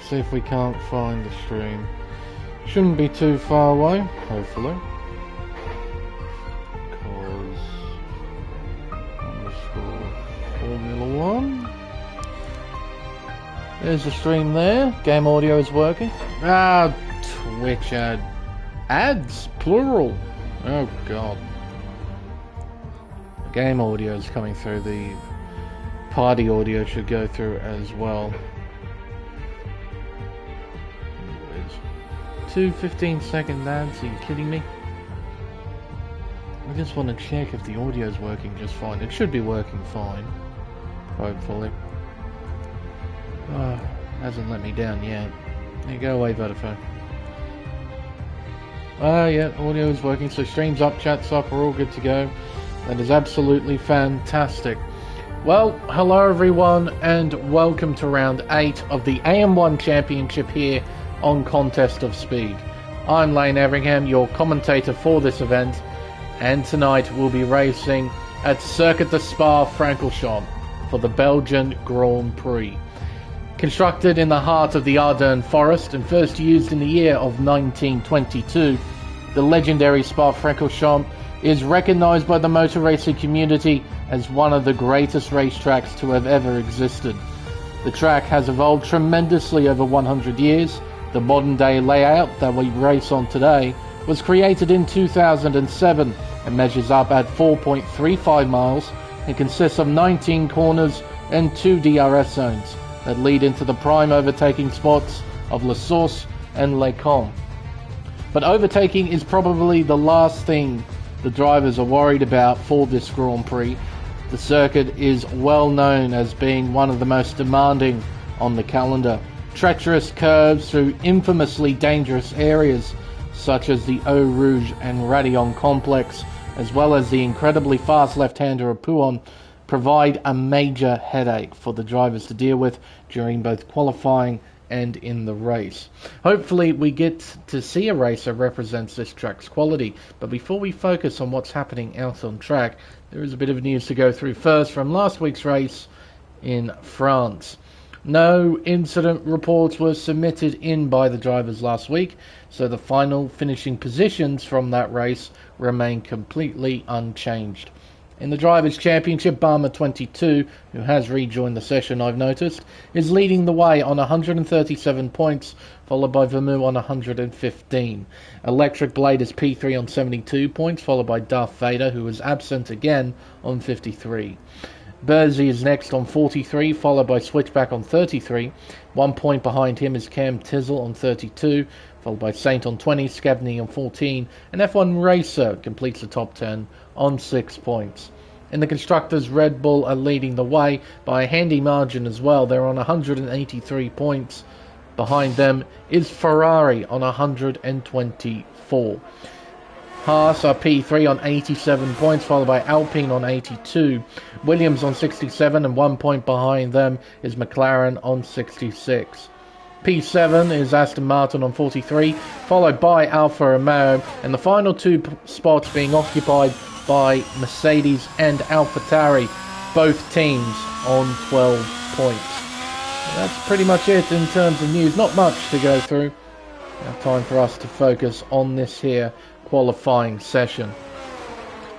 Let's see if we can't find the stream. Shouldn't be too far away, hopefully. Because underscore Formula 1. There's the stream there. Game audio is working. Ah, Twitch ad. Ads, plural. Oh god. The game audio is coming through. The party audio should go through as well. 2 15-second ads, are you kidding me? I just want to check if the audio is working just fine. It should be working fine, hopefully. Oh, hasn't let me down yet. There you go away, Vodafone. Oh yeah, audio is working, so streams up, chats up, we're all good to go. That is absolutely fantastic. Well, hello everyone, and welcome to round 8 of the AM1 Championship here on Contest of Speed. I'm Lane Everingham, your commentator for this event, and tonight we'll be racing at Circuit de Spa-Francorchamps for the Belgian Grand Prix. Constructed in the heart of the Ardennes forest and first used in the year of 1922, the legendary Spa-Francorchamps is recognised by the motor racing community as one of the greatest racetracks to have ever existed. The track has evolved tremendously over 100 years. The modern day layout that we race on today was created in 2007 and measures up at 4.35 miles and consists of 19 corners and 2 DRS zones that lead into the prime overtaking spots of La Source and Les Combes. But overtaking is probably the last thing the drivers are worried about for this Grand Prix. The circuit is well known as being one of the most demanding on the calendar. Treacherous curves through infamously dangerous areas such as the Eau Rouge and Radillon complex, as well as the incredibly fast left-hander of Pouhon, provide a major headache for the drivers to deal with during both qualifying and in the race. Hopefully we get to see a race that represents this track's quality, but before we focus on what's happening out on track, there is a bit of news to go through first from last week's race in France. No incident reports were submitted in by the drivers last week, so the final finishing positions from that race remain completely unchanged. In the Drivers' Championship, Barmer 22, who has rejoined the session I've noticed, is leading the way on 137 points, followed by Vermeulen on 115. Electric Blade is P3 on 72 points, followed by Darth Vader, who is absent again, on 53. Bersey is next on 43, followed by Switchback on 33. 1 point behind him is Cam Tizzle on 32, followed by Saint on 20, Scavney on 14, and F1 Racer completes the top 10 on 6 points. In the Constructors, Red Bull are leading the way by a handy margin as well. They're on 183 points. Behind them is Ferrari on 124. Haas are P3 on 87 points, followed by Alpine on 82. Williams on 67, and 1 point behind them is McLaren on 66. P7 is Aston Martin on 43, followed by Alfa Romeo, and the final 2 spots being occupied by Mercedes and AlphaTauri, both teams on 12 points. That's pretty much it in terms of news. Not much to go through. Now time for us to focus on this here qualifying session.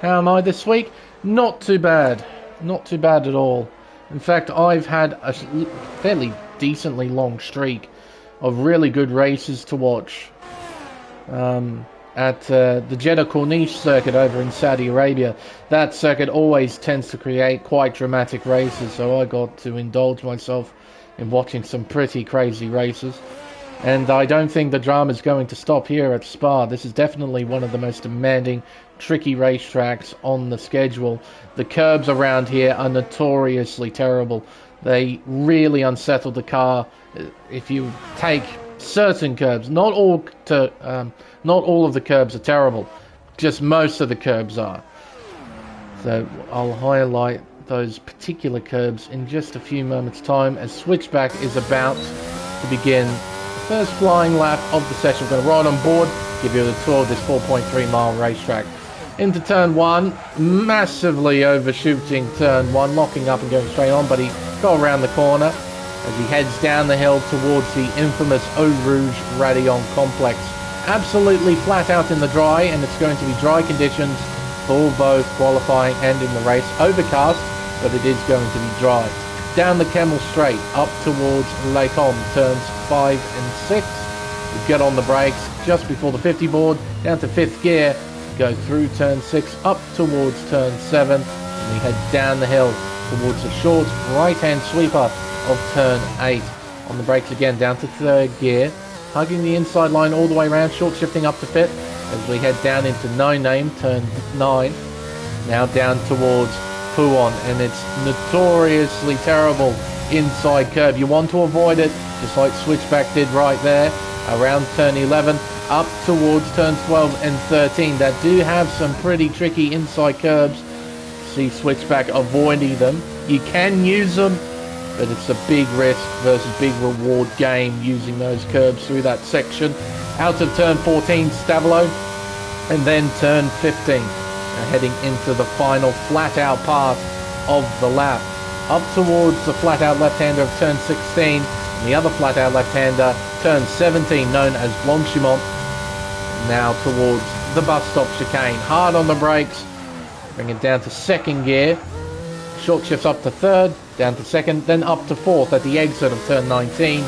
How am I this week? Not too bad. Not too bad at all. In fact, I've had a fairly decently long streak of really good races to watch at the Jeddah Corniche circuit over in Saudi Arabia. That circuit always tends to create quite dramatic races, so I got to indulge myself in watching some pretty crazy races. And I don't think the drama is going to stop here at Spa. This is definitely one of the most demanding, tricky racetracks on the schedule. The curbs around here are notoriously terrible. They really unsettle the car. If you take certain curbs, not all of the curbs are terrible, just most of the curbs are. So I'll highlight those particular curbs in just a few moments' time as Switchback is about to begin. First flying lap of the session. I'm going to ride on board, give you a tour of this 4.3 mile racetrack. Into turn 1, massively overshooting turn 1, locking up and going straight on, but he got around the corner as he heads down the hill towards the infamous Eau Rouge Raidillon complex. Absolutely flat out in the dry, and it's going to be dry conditions for both qualifying and in the race. Overcast, but it is going to be dry. Down the Kemmel Straight, up towards Les Combes, turns 5 and 6. We get on the brakes just before the 50 board, down to 5th gear, go through turn 6, up towards turn 7, and we head down the hill towards the short right-hand sweeper of turn 8. On the brakes again, down to 3rd gear, hugging the inside line all the way around, short shifting up to 5th, as we head down into No Name, turn 9. Now down towards Pouon, and it's notoriously terrible inside curb. You want to avoid it, just like Switchback did right there, around turn 11, up towards turns 12 and 13 that do have some pretty tricky inside curbs. See Switchback avoiding them. You can use them, but it's a big risk versus big reward game using those curbs through that section. Out of turn 14, Stavelo, and then turn 15. Heading into the final flat-out part of the lap. Up towards the flat-out left-hander of turn 16, and the other flat-out left-hander, turn 17, known as Blanchimont. Now towards the bus stop chicane. Hard on the brakes, bring it down to 2nd gear. Short shifts up to 3rd, down to 2nd, then up to 4th at the exit of turn 19.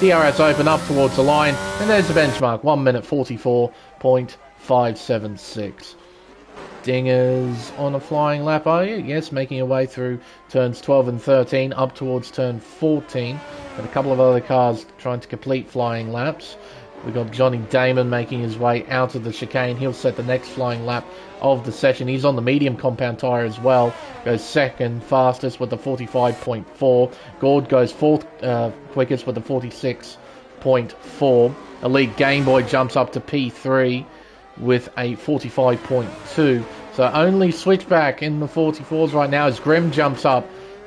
DRS open up towards the line, and there's the benchmark, 1 minute 44.576. Dingers on a flying lap, are you? Yes, making your way through turns 12 and 13 up towards turn 14. And a couple of other cars trying to complete flying laps. We've got Johnny Damon making his way out of the chicane. He'll set the next flying lap of the session. He's on the medium compound tyre as well. Goes 2nd fastest with the 45.4. Gord goes 4th quickest with the 46.4. Elite Game Boy jumps up to P3 with a 45.2. So only Switchback in the 44s right now as Grim jumps up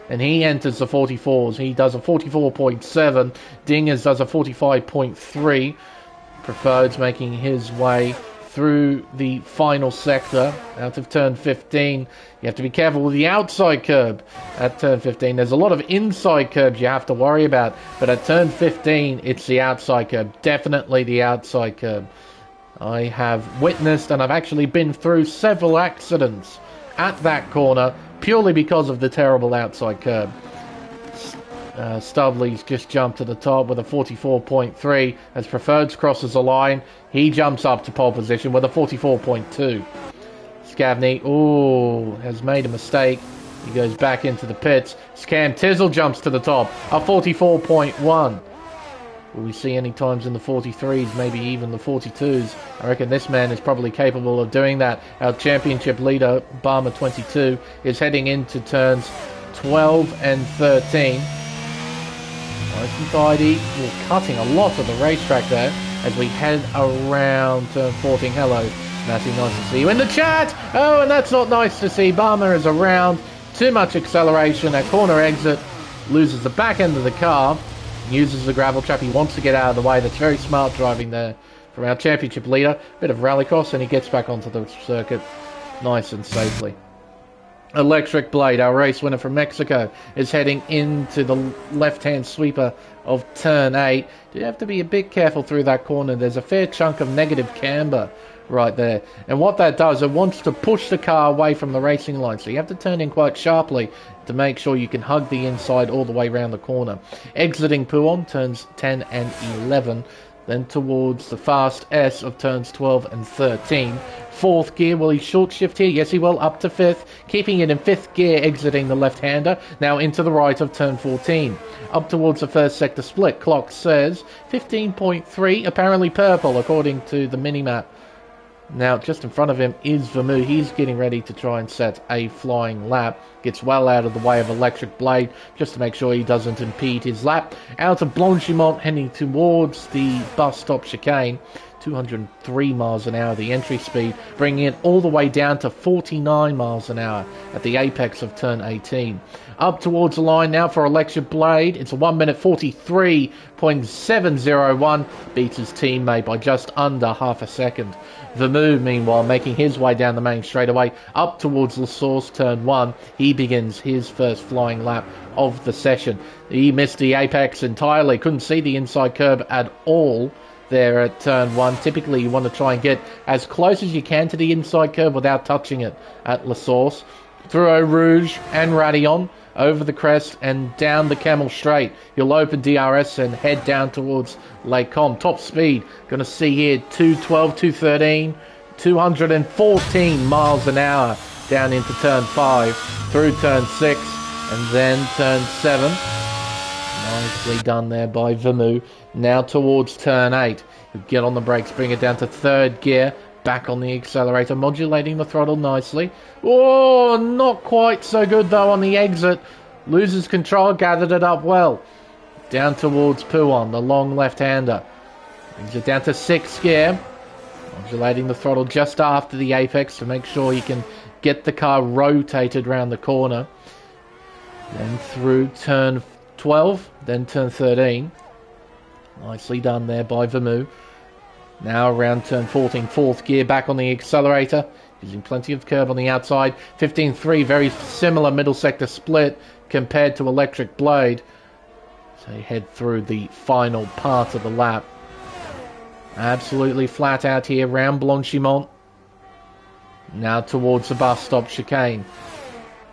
and he enters the 44s. He does a 44.7. Dingers does a 45.3. Preferred's making his way through the final sector out of turn 15. You have to be careful with the outside curb at turn 15. There's a lot of inside curbs you have to worry about, but at turn 15 it's the outside curb. Definitely the outside curb. I have witnessed and I've actually been through several accidents at that corner purely because of the terrible outside curb. Stubley's just jumped to the top with a 44.3 as Preferred crosses the line. He jumps up to pole position with a 44.2. Scavney, has made a mistake. He goes back into the pits. Cam Tizzle jumps to the top, a 44.1. Will we see any times in the 43s, maybe even the 42s? I reckon this man is probably capable of doing that. Our championship leader, Barmer 22, is heading into turns 12 and 13. Nice and tidy. We're cutting a lot of the racetrack there as we head around turn 14. Hello, Matthew, nice to see you in the chat. Oh, and that's not nice to see. Barmer is around. Too much acceleration at corner exit. Loses the back end of the car. Uses the gravel trap. He wants to get out of the way. That's very smart driving there from our championship leader. Bit of rallycross, and he gets back onto the circuit nice and safely. Electric Blade, our race winner from Mexico, is heading into the left-hand sweeper of turn 8. You have to be a bit careful through that corner. There's a fair chunk of negative camber right there. And what that does, it wants to push the car away from the racing line. So you have to turn in quite sharply to make sure you can hug the inside all the way around the corner. Exiting Pouon, turns 10 and 11. Then towards the fast S of turns 12 and 13. 4th gear, will he short shift here? Yes, he will, up to 5th. Keeping it in 5th gear, exiting the left-hander. Now into the right of turn 14. Up towards the first sector split. Clock says 15.3, apparently purple, according to the mini-map. Now, just in front of him is Vermouth. He's getting ready to try and set a flying lap. Gets well out of the way of Electric Blade, just to make sure he doesn't impede his lap. Out of Blanchimont, heading towards the bus stop chicane. 203 miles an hour, the entry speed, bringing it all the way down to 49 miles an hour at the apex of turn 18. Up towards the line now for Electric Blade. It's a 1 minute 43.701, beats his teammate by just under half a second. Vermouth, meanwhile, making his way down the main straightaway up towards La Source turn 1. He begins his first flying lap of the session. He missed the apex entirely, couldn't see the inside curb at all there at turn 1. Typically you want to try and get as close as you can to the inside curve without touching it at La Source. Through Eau Rouge and Radillon, over the crest and down the Camel Straight. You'll open DRS and head down towards Lake Com. Top speed, going to see here 212, 213, 214 miles an hour down into turn 5, through turn 6 and then turn 7. Nicely done there by Vermouth. Now towards turn 8. You get on the brakes, bring it down to third gear. Back on the accelerator, modulating the throttle nicely. Oh, not quite so good though on the exit. Loses control, gathered it up well. Down towards Pouon, the long left-hander. Brings it down to 6th gear. Modulating the throttle just after the apex to make sure he can get the car rotated around the corner. Then through turn 12, then turn 13. Nicely done there by Vermouth. Now around turn 14, 4th gear, back on the accelerator, using plenty of curb on the outside. 15.3, very similar middle sector split compared to Electric Blade. So you head through the final part of the lap. Absolutely flat out here, round Blanchimont. Now towards the bus stop chicane.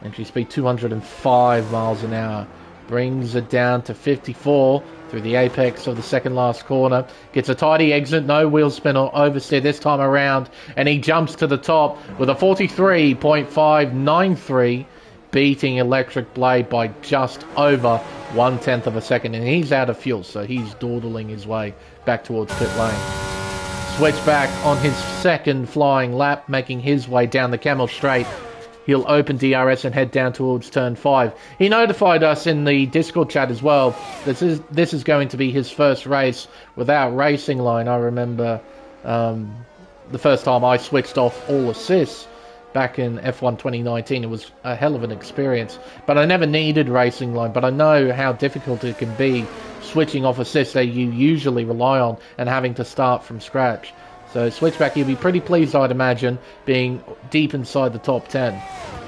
Entry speed 205 miles an hour. Brings it down to 54 through the apex of the second last corner. Gets a tidy exit, no wheel spin or oversteer this time around. And he jumps to the top with a 43.593, beating Electric Blade by just over 1/10 of a second. And he's out of fuel, so he's dawdling his way back towards pit lane. Switchback on his second flying lap, making his way down the Camel Straight. He'll open DRS and head down towards turn 5. He notified us in the Discord chat as well. This is going to be his first race without racing line. I remember the first time I switched off all assists back in F1 2019. It was a hell of an experience. But I never needed racing line. But I know how difficult it can be switching off assists that you usually rely on and having to start from scratch. So Switchback, he'll be pretty pleased, I'd imagine, being deep inside the top 10.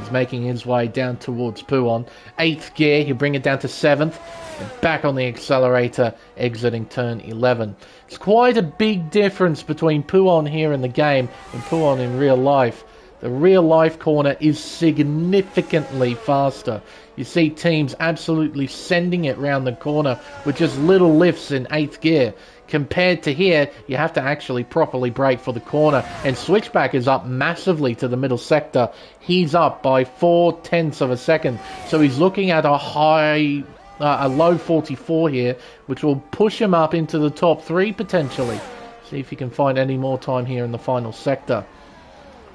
He's making his way down towards Pouon. 8th gear, he'll bring it down to 7th. And back on the accelerator, exiting turn 11. It's quite a big difference between Pouon here in the game and Pouon in real life. The real life corner is significantly faster. You see teams absolutely sending it round the corner with just little lifts in 8th gear. Compared to here, you have to actually properly brake for the corner. And Switchback is up massively to the middle sector. He's up by 0.4 of a second. So he's looking at a low 44 here, which will push him up into the top 3 potentially. See if he can find any more time here in the final sector.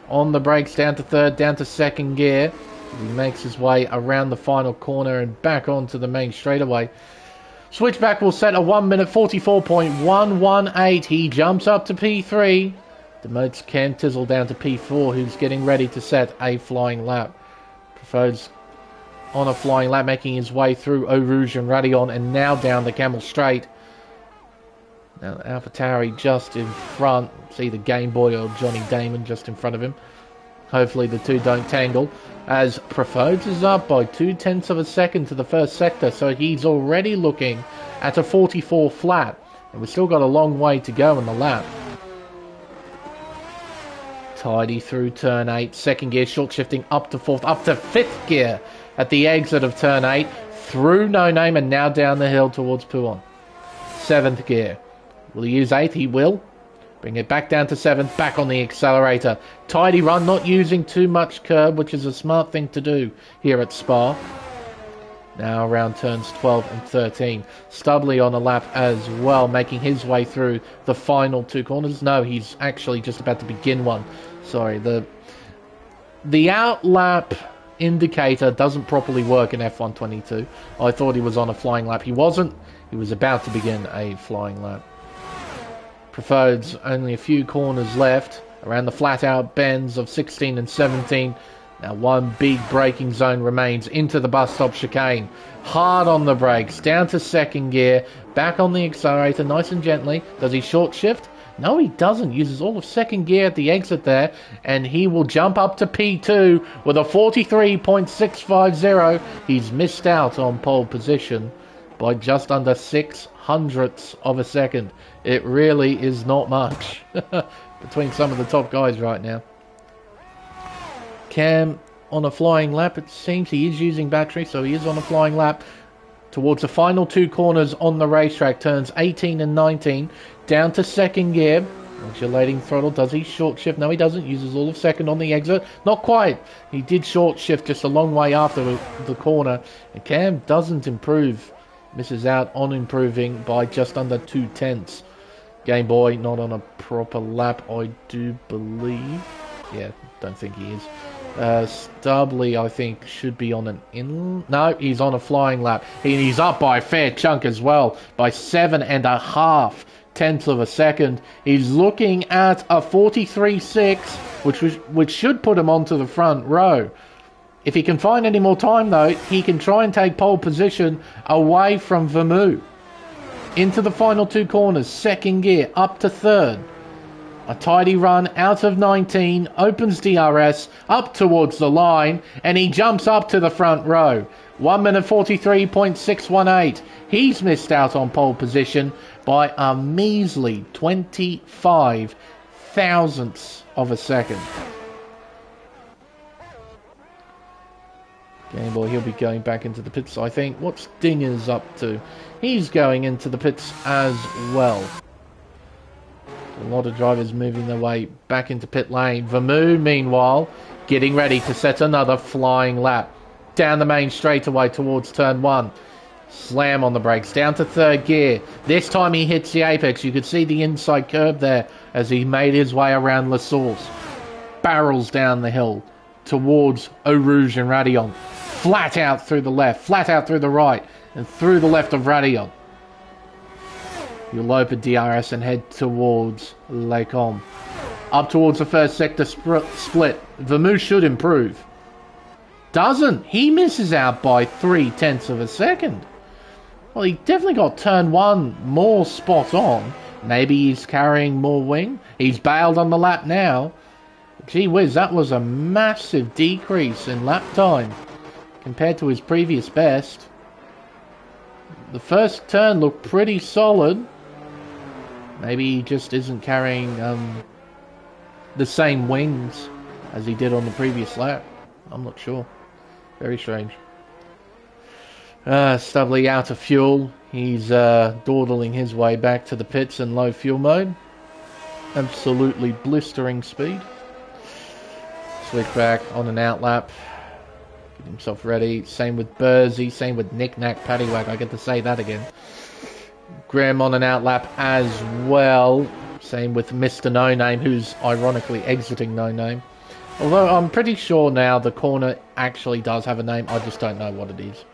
On the brakes, down to 3rd, down to 2nd gear. He makes his way around the final corner and back onto the main straightaway. Switchback will set a 1 minute 44.118. He jumps up to P3. Demotes Cam Tizzle down to P4, who's getting ready to set a flying lap. Profo's on a flying lap, making his way through Eau Rouge and Radillon and now down the Camel Straight. Now AlphaTauri just in front. See the Game Boy or Johnny Damon just in front of him. Hopefully the two don't tangle. As Profodes is up by 0.2 of a second to the first sector. So he's already looking at a 44 flat. And we've still got a long way to go in the lap. Tidy through turn 8. 2nd gear, short shifting up to 4th. Up to 5th gear at the exit of turn 8. Through No Name and now down the hill towards Pouon. 7th gear. Will he use 8th? He will. Bring it back down to 7th, back on the accelerator. Tidy run, not using too much curb, which is a smart thing to do here at Spa. Now around turns 12 and 13. Stubbly on a lap as well, making his way through the final 2 corners. No, he's actually just about to begin one. Sorry, the outlap indicator doesn't properly work in F1 22. I thought he was on a flying lap. He wasn't. He was about to begin a flying lap. Preferred's only a few corners left around the flat out bends of 16 and 17. Now one big braking zone remains into the bus stop chicane. Hard on the brakes, down to second gear, back on the accelerator, nice and gently. Does he short shift? No, he doesn't. Uses all of second gear at the exit there, and he will jump up to P2 with a 43.650. He's missed out on pole position by just under 6/100ths of a second. It really is not much between some of the top guys right now. Cam on a flying lap. It seems he is using battery, so he is on a flying lap towards the final two corners on the racetrack. Turns 18 and 19. Down to second gear. Modulating throttle. Does he short shift? No, he doesn't. Uses all of second on the exit. Not quite. He did short shift just a long way after the corner. And Cam doesn't improve. Misses out on improving by just under 2/10. Game Boy not on a proper lap, I do believe. Yeah, don't think he is. Stubley, I think, should be on an No, he's on a flying lap. He's up by a fair chunk as well, by 7.5/10 of a second. He's looking at a 43.6, which should put him onto the front row. If he can find any more time, though, he can try and take pole position away from Vermeulen. Into the final two corners, second gear, up to third. A tidy run out of 19, opens DRS, up towards the line, and he jumps up to the front row. 1 minute 43.618. He's missed out on pole position by a measly 25 thousandths of a second. Game Boy, he'll be going back into the pits, I think. What's Dinger's up to? He's going into the pits as well. A lot of drivers moving their way back into pit lane. Vermeulen, meanwhile, getting ready to set another flying lap. Down the main straightaway towards turn 1. Slam on the brakes. Down to third gear. This time he hits the apex. You could see the inside curb there as he made his way around La Source. Barrels down the hill towards Eau Rouge and Radillon. Flat out through the left, flat out through the right, and through the left of Radillon. You'll open DRS and head towards Les Combes. Up towards the first sector split. Vermeulen should improve. Doesn't. He misses out by 3/10 of a second. Well, he definitely got turn 1 more spot on. Maybe he's carrying more wing. He's bailed on the lap now. Gee whiz, that was a massive decrease in lap time compared to his previous best. The first turn looked pretty solid. Maybe he just isn't carrying the same wings as he did on the previous lap. I'm not sure. Very strange. Stubley out of fuel. He's dawdling his way back to the pits in low fuel mode. Absolutely blistering speed. Switch back on an out lap. Get himself ready. Same with Bursey. Same with Knick Knack Paddywhack. I get to say that again. Graham on an out lap as well. Same with Mr. No Name, who's ironically exiting No Name. Although I'm pretty sure now the corner actually does have a name. I just don't know what it is.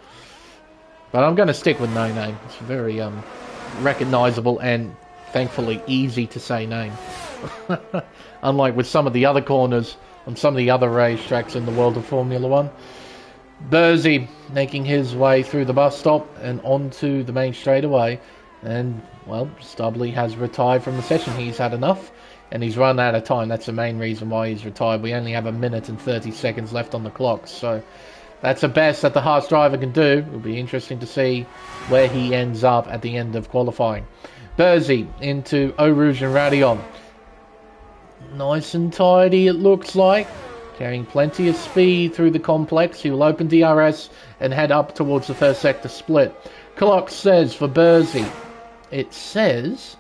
But I'm going to stick with No Name. It's a very recognisable and thankfully easy to say name. Unlike with some of the other corners on some of the other racetracks in the world of Formula 1. Bursey making his way through the bus stop and onto the main straightaway. And, well, Stubley has retired from the session. He's had enough and he's run out of time. That's the main reason why he's retired. We only have 1 minute and 30 seconds left on the clock. So that's the best that the Haas driver can do. It'll be interesting to see where he ends up at the end of qualifying. Bursey into Eau Rouge and Radillon. Nice and tidy, it looks like. Carrying plenty of speed through the complex. He will open DRS and head up towards the first sector split. Clock says for Bursey, it says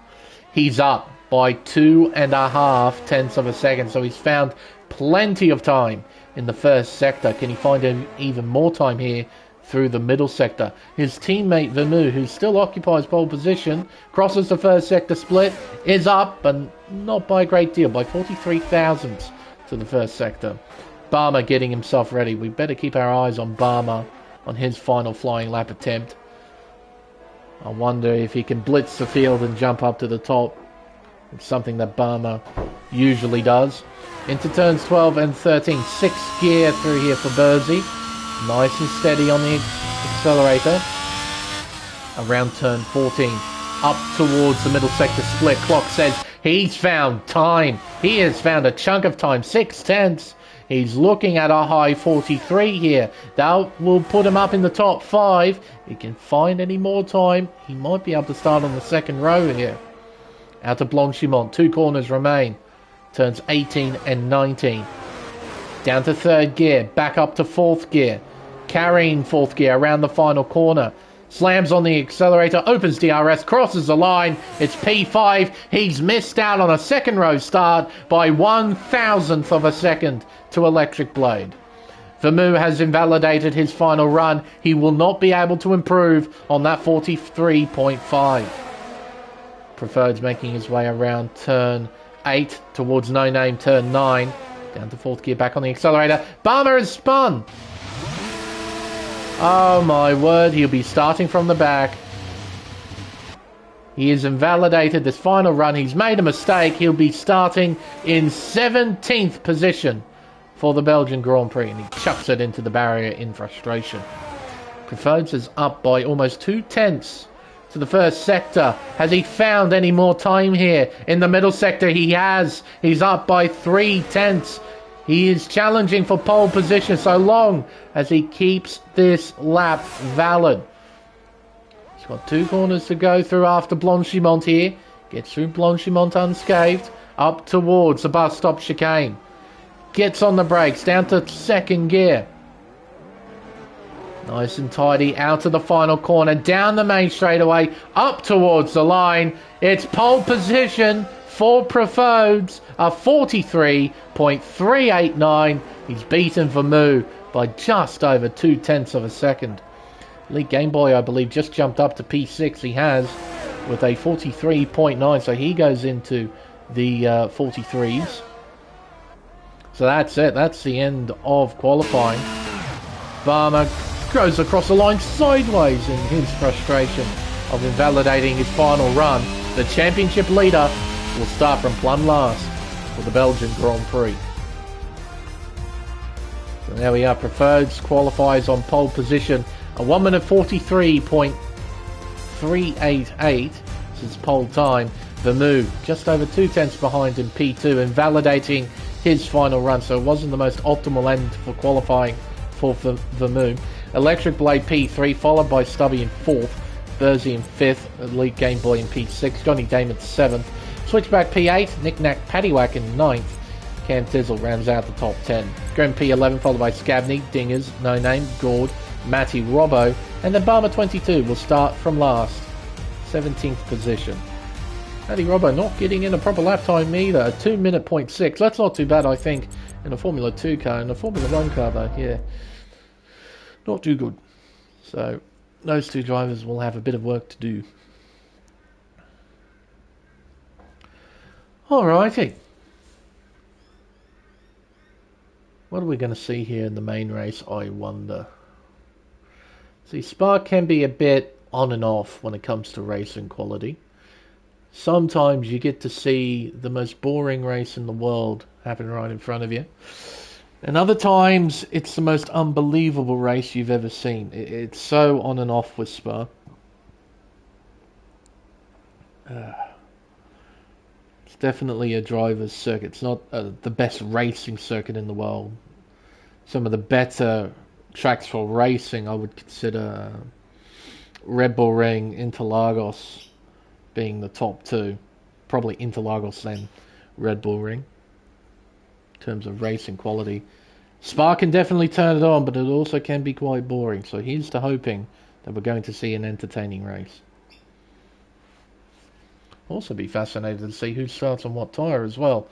he's up by 2.5 of a second. So he's found plenty of time in the first sector. Can he find even more time here through the middle sector? His teammate Vermeulen, who still occupies pole position, crosses the first sector split, is up, but not by a great deal, by 43 thousandths to the first sector. Barmer getting himself ready. We better keep our eyes on Barmer on his final flying lap attempt. I wonder if he can blitz the field and jump up to the top. It's something that Barmer usually does. Into turns 12 and 13. 6th gear through here for Burzy. Nice and steady on the accelerator. Around turn 14. Up towards the middle sector split. Clock says he's found time. He has found a chunk of time. 6/10. He's looking at a high 43 here. That will put him up in the top 5. If he can find any more time, he might be able to start on the second row here. Out to Blanchimont. 2 corners remain. Turns 18 and 19. Down to 3rd gear. Back up to 4th gear. Carrying 4th gear around the final corner. Slams on the accelerator, opens DRS, crosses the line. It's P5. He's missed out on a second row start by 1/1000th of a second to Electric Blade. Vermeer has invalidated his final run. He will not be able to improve on that 43.5. Preferred's making his way around turn 8 towards No Name turn 9. Down to 4th gear, back on the accelerator. Barmer has spun. Oh my word, he'll be starting from the back. He has invalidated this final run. He's made a mistake. He'll be starting in 17th position for the Belgian Grand Prix, and he chucks it into the barrier in frustration. Preferred's is up by almost 2/10 to the first sector. Has he found any more time here? In the middle sector he has. He's up by 3/10. He is challenging for pole position so long as he keeps this lap valid. He's got 2 corners to go through after Blanchimont here. Gets through Blanchimont unscathed. Up towards the bus stop chicane. Gets on the brakes. Down to 2nd gear. Nice and tidy out to the final corner. Down the main straightaway. Up towards the line. It's pole position for Preferred's, a 43.389. He's beaten Vermeer by just over 2/10 of a second. Elite Game Boy, I believe, just jumped up to P6. He has with a 43.9, so he goes into the 43s. So that's it. That's the end of qualifying. Barmer goes across the line sideways in his frustration of invalidating his final run. The championship leader will start from plumb last for the Belgian Grand Prix. So there we are. Preferred's qualifies on pole position. A 1 minute 43.388 since pole time. Vermeer just over 2/10 behind in P2, invalidating his final run. So it wasn't the most optimal end for qualifying for Vermeer. Electric Blade P3, followed by Stubby in 4th. Burzy in 5th. Elite Game Boy in P6. Johnny Damon 7th. Switchback P8, Knick-Knack Paddywhack in 9th. Cam Tizzle rounds out the top 10. Grim P11 followed by Scabney, Dingers, No Name, Gord, Matty, Robbo, and then Barmer 22 will start from last, 17th position. Matty Robbo not getting in a proper lap time either, a 2 minute 0.6. That's not too bad, I think, in a Formula 2 car. In a Formula 1 car though, yeah, not too good. So those 2 drivers will have a bit of work to do. Alrighty. What are we going to see here in the main race, I wonder? See, Spa can be a bit on and off when it comes to racing quality. Sometimes you get to see the most boring race in the world happen right in front of you. And other times, it's the most unbelievable race you've ever seen. It's so on and off with Spa. It's definitely a driver's circuit. It's not the best racing circuit in the world. Some of the better tracks for racing, I would consider Red Bull Ring, Interlagos being the top 2. Probably Interlagos then Red Bull Ring in terms of racing quality. Spa can definitely turn it on, but it also can be quite boring. So here's to hoping that we're going to see an entertaining race. Also be fascinated to see who starts on what tyre as well.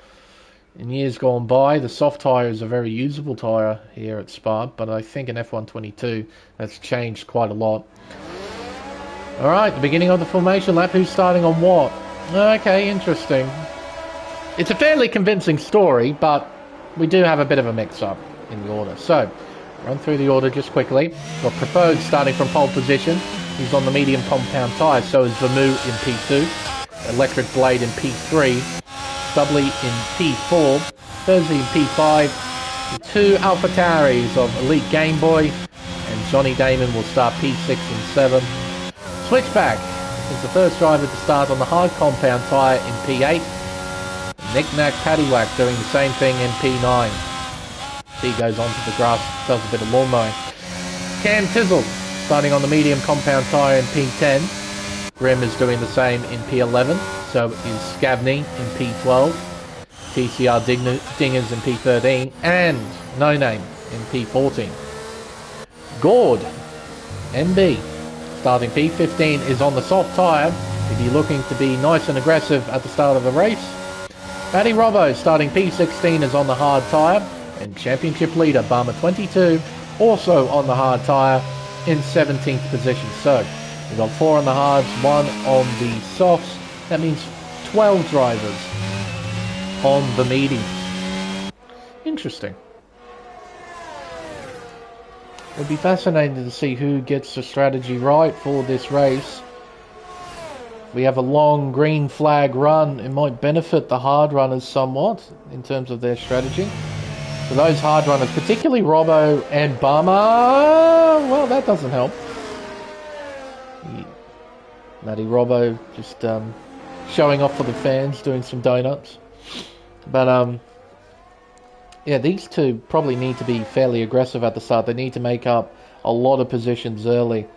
In years gone by, the soft tyre is a very usable tyre here at Spa, but I think in F122 that's changed quite a lot. Alright, the beginning of the formation lap, who's starting on what? Okay, interesting. It's a fairly convincing story, but we do have a bit of a mix-up in the order. So, run through the order just quickly. Got Preferred starting from pole position. He's on the medium compound tyre, so is Vermeer in P2. Electric Blade in P3, Stubbly in P4, Thursday in P5, the two Alpha Tauris of Elite Game Boy, and Johnny Damon will start P6 and 7. Switchback is the first driver to start on the hard compound tyre in P8. Knick-Knack Paddywhack doing the same thing in P9. P goes onto the grass, does a bit of lawn mowing. Cam Tizzle starting on the medium compound tyre in P10. Grim is doing the same in P11. So is Scabney in P12. TCR Dingers in P13. And No Name in P14. Gord, MB, starting P15 is on the soft tyre if you're looking to be nice and aggressive at the start of the race. Matty Robbo starting P16 is on the hard tyre, and championship leader Barmer 22 also on the hard tyre in 17th position. So we've got 4 on the hards, 1 on the softs. That means 12 drivers on the mediums. Interesting. It'll be fascinating to see who gets the strategy right for this race. If we have a long green flag run, it might benefit the hard runners somewhat in terms of their strategy. For those hard runners, particularly Robbo and Bama, well, that doesn't help. Matty Robbo just showing off for the fans, doing some donuts. But yeah, these two probably need to be fairly aggressive at the start. They need to make up a lot of positions early.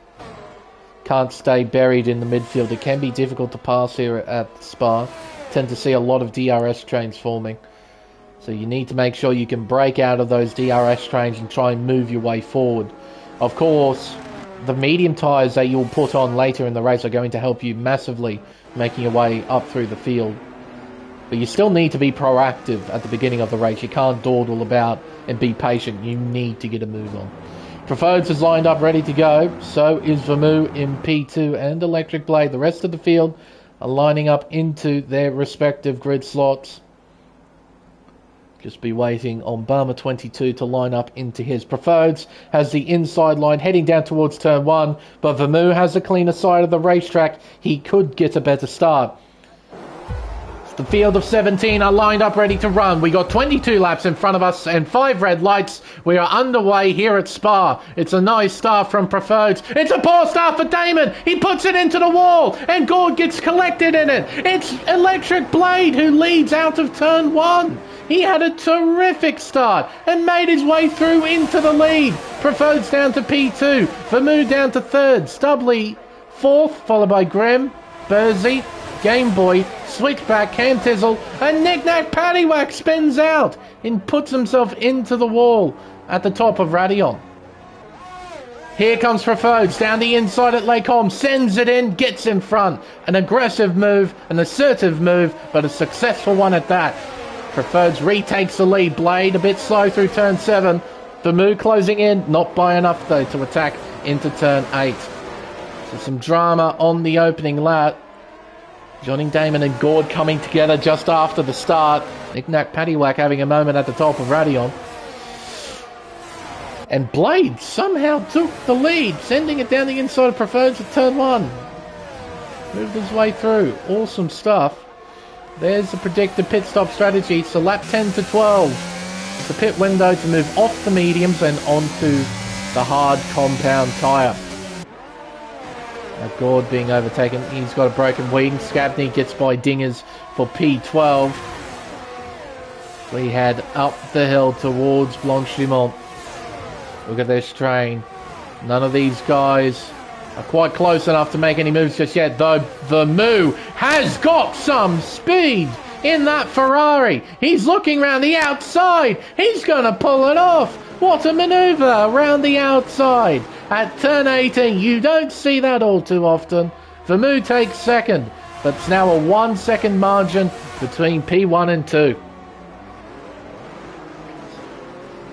Can't stay buried in the midfield. It can be difficult to pass here at Spa. Tend to see a lot of DRS trains forming. So you need to make sure you can break out of those DRS trains and try and move your way forward. Of course, the medium tyres that you'll put on later in the race are going to help you massively making your way up through the field. But you still need to be proactive at the beginning of the race. You can't dawdle about and be patient. You need to get a move on. Profodes is lined up ready to go. So is Vermoo in P2 and Electric Blade. The rest of the field are lining up into their respective grid slots. Just be waiting on Barmer 22 to line up into his. Profodes has the inside line heading down towards turn 1, but Vermoo has the cleaner side of the racetrack. He could get a better start. The field of 17 are lined up ready to run. We got 22 laps in front of us and 5 red lights. We are underway here at Spa. It's a nice start from Profodes. It's a poor start for Damon. He puts it into the wall and Gord gets collected in it. It's Electric Blade who leads out of turn 1. He had a terrific start and made his way through into the lead. Profodes down to P2. Vermoo down to 3rd. Stubbly 4th, followed by Grim, Bursey, Game Boy, Switchback, Cam Tizzle, and Knick-Knack Paddywhack spins out and puts himself into the wall at the top of Radion. Here comes Profodes down the inside at Lacombe, sends it in, gets in front. An aggressive move, an assertive move, but a successful one at that. Profodes retakes the lead. Blade a bit slow through turn 7. Vermoo closing in, not by enough though to attack into turn 8. So some drama on the opening lap. Johnny Damon and Gord coming together just after the start. Knick-Knack Paddywhack having a moment at the top of Radion. And Blade somehow took the lead, sending it down the inside of Profodes at turn 1. Moved his way through. Awesome stuff. There's the predicted pit stop strategy. So lap 10 to 12. It's a pit window to move off the mediums and onto the hard compound tyre. Gord being overtaken. He's got a broken wing. Scabney gets by Dingers for P12. We head up the hill towards Blanchimont. Look at this train. None of these guys are quite close enough to make any moves just yet, though Vermoo has got some speed in that Ferrari. He's looking around the outside. He's going to pull it off. What a manoeuvre around the outside. At turn 18, you don't see that all too often. Vermoo takes 2nd, but it's now a 1 second margin between P1 and 2.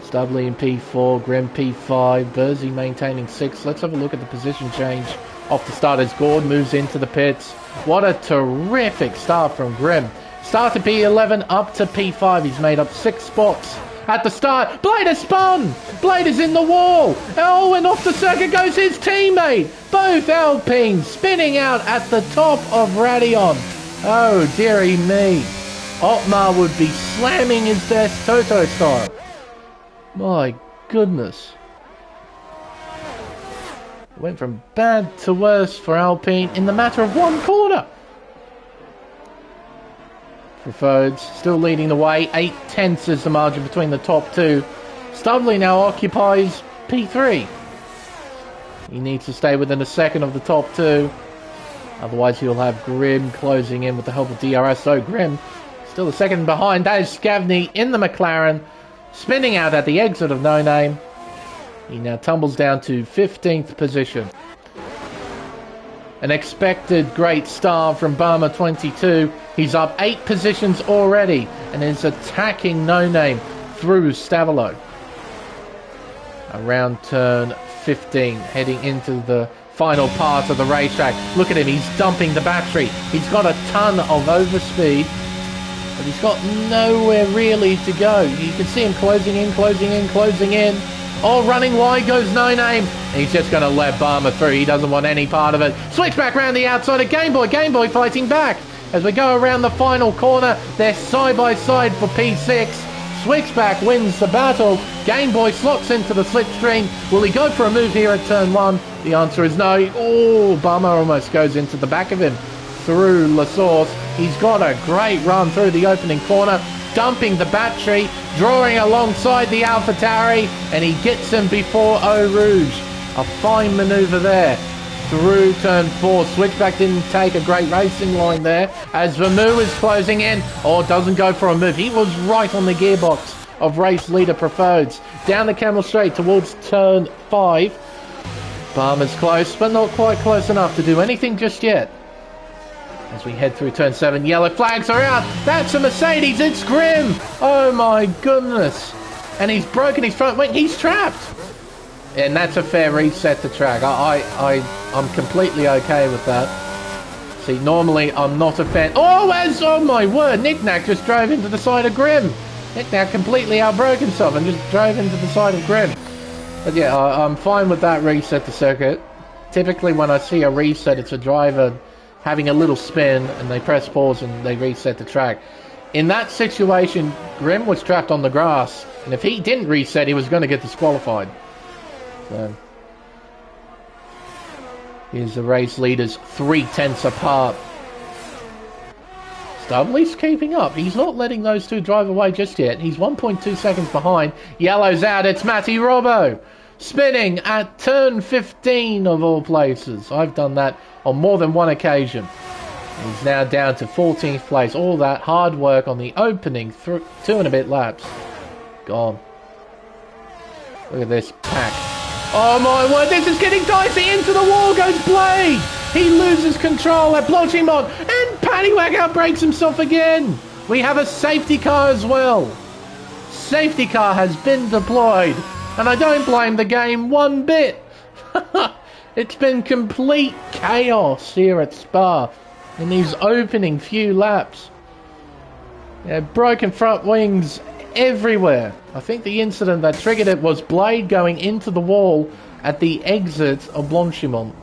Stubbly in P4, Grim P5, Bursey maintaining 6th. Let's have a look at the position change off the start as Gord moves into the pits. What a terrific start from Grim. Start to P11, up to P5. He's made up 6 spots. At the start, Blade has spun! Blade is in the wall! Oh, and off the circuit goes his teammate! Both Alpines spinning out at the top of Radion. Oh, dearie me. Otmar would be slamming his desk Toto style. My goodness. Went from bad to worse for Alpine in the matter of one corner. For Fodes, still leading the way. 8/10 is the margin between the top two. Studley now occupies P3. He needs to stay within a second of the top two. Otherwise he'll have Grimm closing in with the help of DRS. So Grimm still a second behind. That is Scavney in the McLaren. Spinning out at the exit of No Name. He now tumbles down to 15th position. An expected great start from Barmer 22. He's up 8 positions already and is attacking No Name through Stavilo. Around turn 15, heading into the final part of the racetrack. Look at him, he's dumping the battery. He's got a ton of overspeed, but he's got nowhere really to go. You can see him closing in, closing in, closing in. Oh, running wide goes No Name. He's just going to let Barmer through. He doesn't want any part of it. Switch back around the outside of Game Boy. Game Boy fighting back. As we go around the final corner, they're side by side for P6. Switchback wins the battle. Game Boy slots into the slipstream. Will he go for a move here at turn 1? The answer is no. Oh, Barmer almost goes into the back of him through La Source. He's got a great run through the opening corner, dumping the battery, drawing alongside the AlphaTauri, and he gets him before Eau Rouge. A fine manoeuvre there. Through turn 4, Switchback didn't take a great racing line there as Vermeer is closing in, or doesn't go for a move. He was right on the gearbox of race leader Profodes. Down the Camel Straight towards turn 5. Barmer's close, but not quite close enough to do anything just yet. As we head through turn 7, yellow flags are out. That's a Mercedes, it's Grimm. Oh my goodness. And he's broken his front wing, he's trapped. And that's a fair reset to track. I'm completely okay with that. See, normally I'm not a fan. Oh my word, Nick Nack just drove into the side of Grimm. Nick Nack completely outbroke himself and just drove into the side of Grimm. But yeah, I'm fine with that reset to circuit. Typically when I see a reset, it's a driver having a little spin and they press pause and they reset the track. In that situation, Grimm was trapped on the grass, and if he didn't reset, he was going to get disqualified. So here's the race leaders 3/10 apart. Studley's keeping up. He's not letting those two drive away just yet. He's 1.2 seconds behind. Yellow's out. It's Matty Robbo. Spinning at turn 15 of all places. I've done that on more than one occasion. He's now down to 14th place. All that hard work on the opening 2 and a bit laps. Gone. Look at this pack. Oh my word, this is getting dicey. Into the wall goes Blade. He loses control at Blanchimont. And Paddywhack outbreaks himself again. We have a safety car as well. Safety car has been deployed. And I don't blame the game one bit. It's been complete chaos here at Spa in these opening few laps. Yeah, broken front wings everywhere. I think the incident that triggered it was Blade going into the wall at the exit of Blanchimont.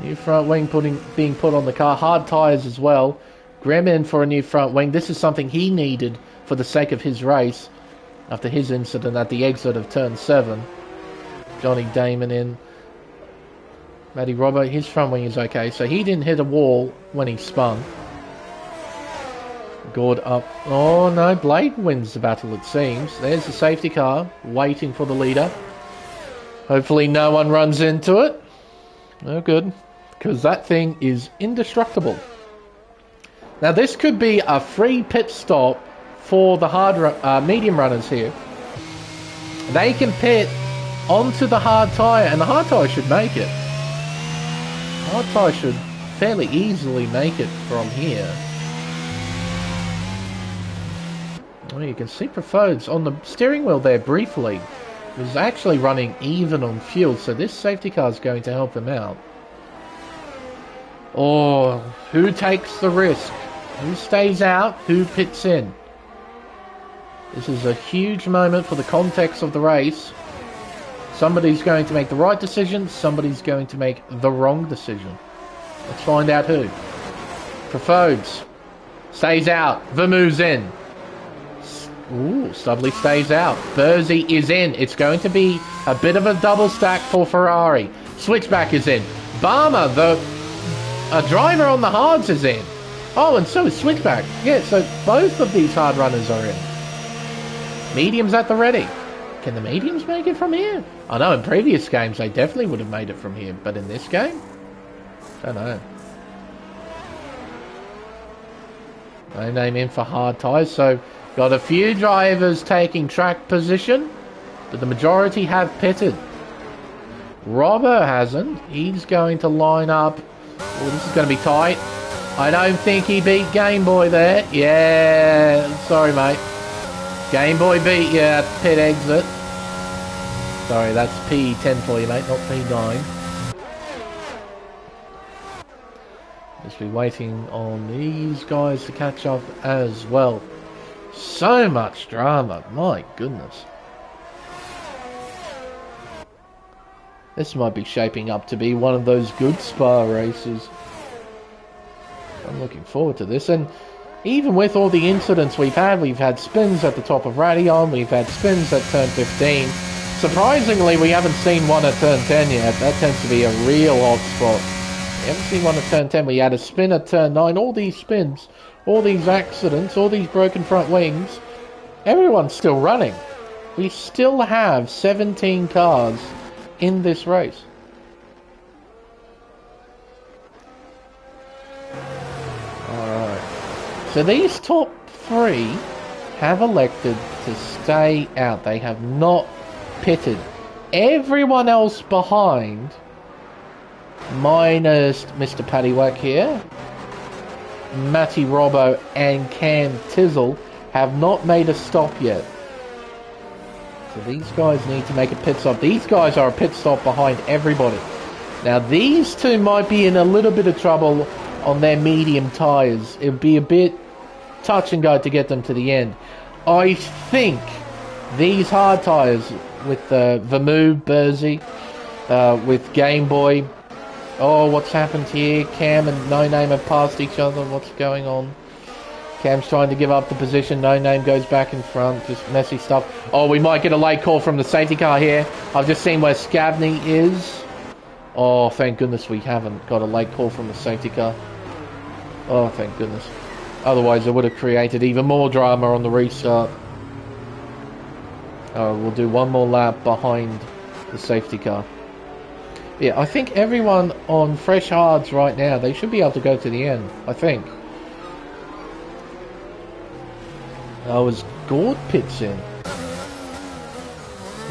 New front wing being put on the car. Hard tyres as well. Grimm in for a new front wing. This is something he needed for the sake of his race after his incident at the exit of turn 7. Johnny Damon in. Matty Robbo, his front wing is okay, so he didn't hit a wall when he spun. Gord up. Oh no, Blade wins the battle it seems. There's the safety car waiting for the leader. Hopefully no one runs into it. Oh good, because that thing is indestructible. Now this could be a free pit stop for the medium runners here. They can pit onto the hard tyre, and the hard tyre should make it. Hard tyre should fairly easily make it from here. Well, you can see Profodes on the steering wheel there briefly. He was actually running even on fuel, so this safety car is going to help him out. Oh, who takes the risk? Who stays out? Who pits in? This is a huge moment for the context of the race. Somebody's going to make the right decision, somebody's going to make the wrong decision. Let's find out who. Profodes stays out. Vermouth's in. Ooh, Studley stays out. Bursey is in. It's going to be a bit of a double stack for Ferrari. Switchback is in. Barmer, a driver on the hards, is in. Oh, and so is Switchback. Yeah, so both of these hard runners are in. Mediums at the ready. Can the mediums make it from here? I know in previous games they definitely would have made it from here, but in this game? Don't know. No name in for hard tyres, so got a few drivers taking track position, but the majority have pitted. Robbo hasn't. He's going to line up. Oh, this is going to be tight. I don't think he beat Game Boy there. Yeah, sorry mate. Game Boy beat you at pit exit. Sorry, that's P10 for you mate, not P9. Just be waiting on these guys to catch up as well. So much drama, my goodness. This might be shaping up to be one of those good Spa races. I'm looking forward to this, and even with all the incidents we've had spins at the top of Radion, we've had spins at turn 15. Surprisingly, we haven't seen one at turn 10 yet. That tends to be a real odd spot. We haven't seen one at turn 10. We had a spin at turn 9. All these spins, all these accidents, all these broken front wings. Everyone's still running. We still have 17 cars in this race. Alright. So these top 3 have elected to stay out. They have not pitted. Everyone else behind, minus Mr. Paddywack here, Matty Robbo and Cam Tizzle, have not made a stop yet. So these guys need to make a pit stop. These guys are a pit stop behind everybody. Now these two might be in a little bit of trouble on their medium tyres. It would be a bit touch and go to get them to the end. I think these hard tyres with Vermouth, Bursey, with Game Boy. Oh, what's happened here? Cam and No Name have passed each other. What's going on? Cam's trying to give up the position. No Name goes back in front. Just messy stuff. Oh, we might get a late call from the safety car here. I've just seen where Scabney is. Oh, thank goodness we haven't got a late call from the safety car. Oh, thank goodness. Otherwise, it would have created even more drama on the restart. We'll do one more lap behind the safety car. Yeah, I think everyone on fresh hards right now, they should be able to go to the end, I think. Was Gord pits in?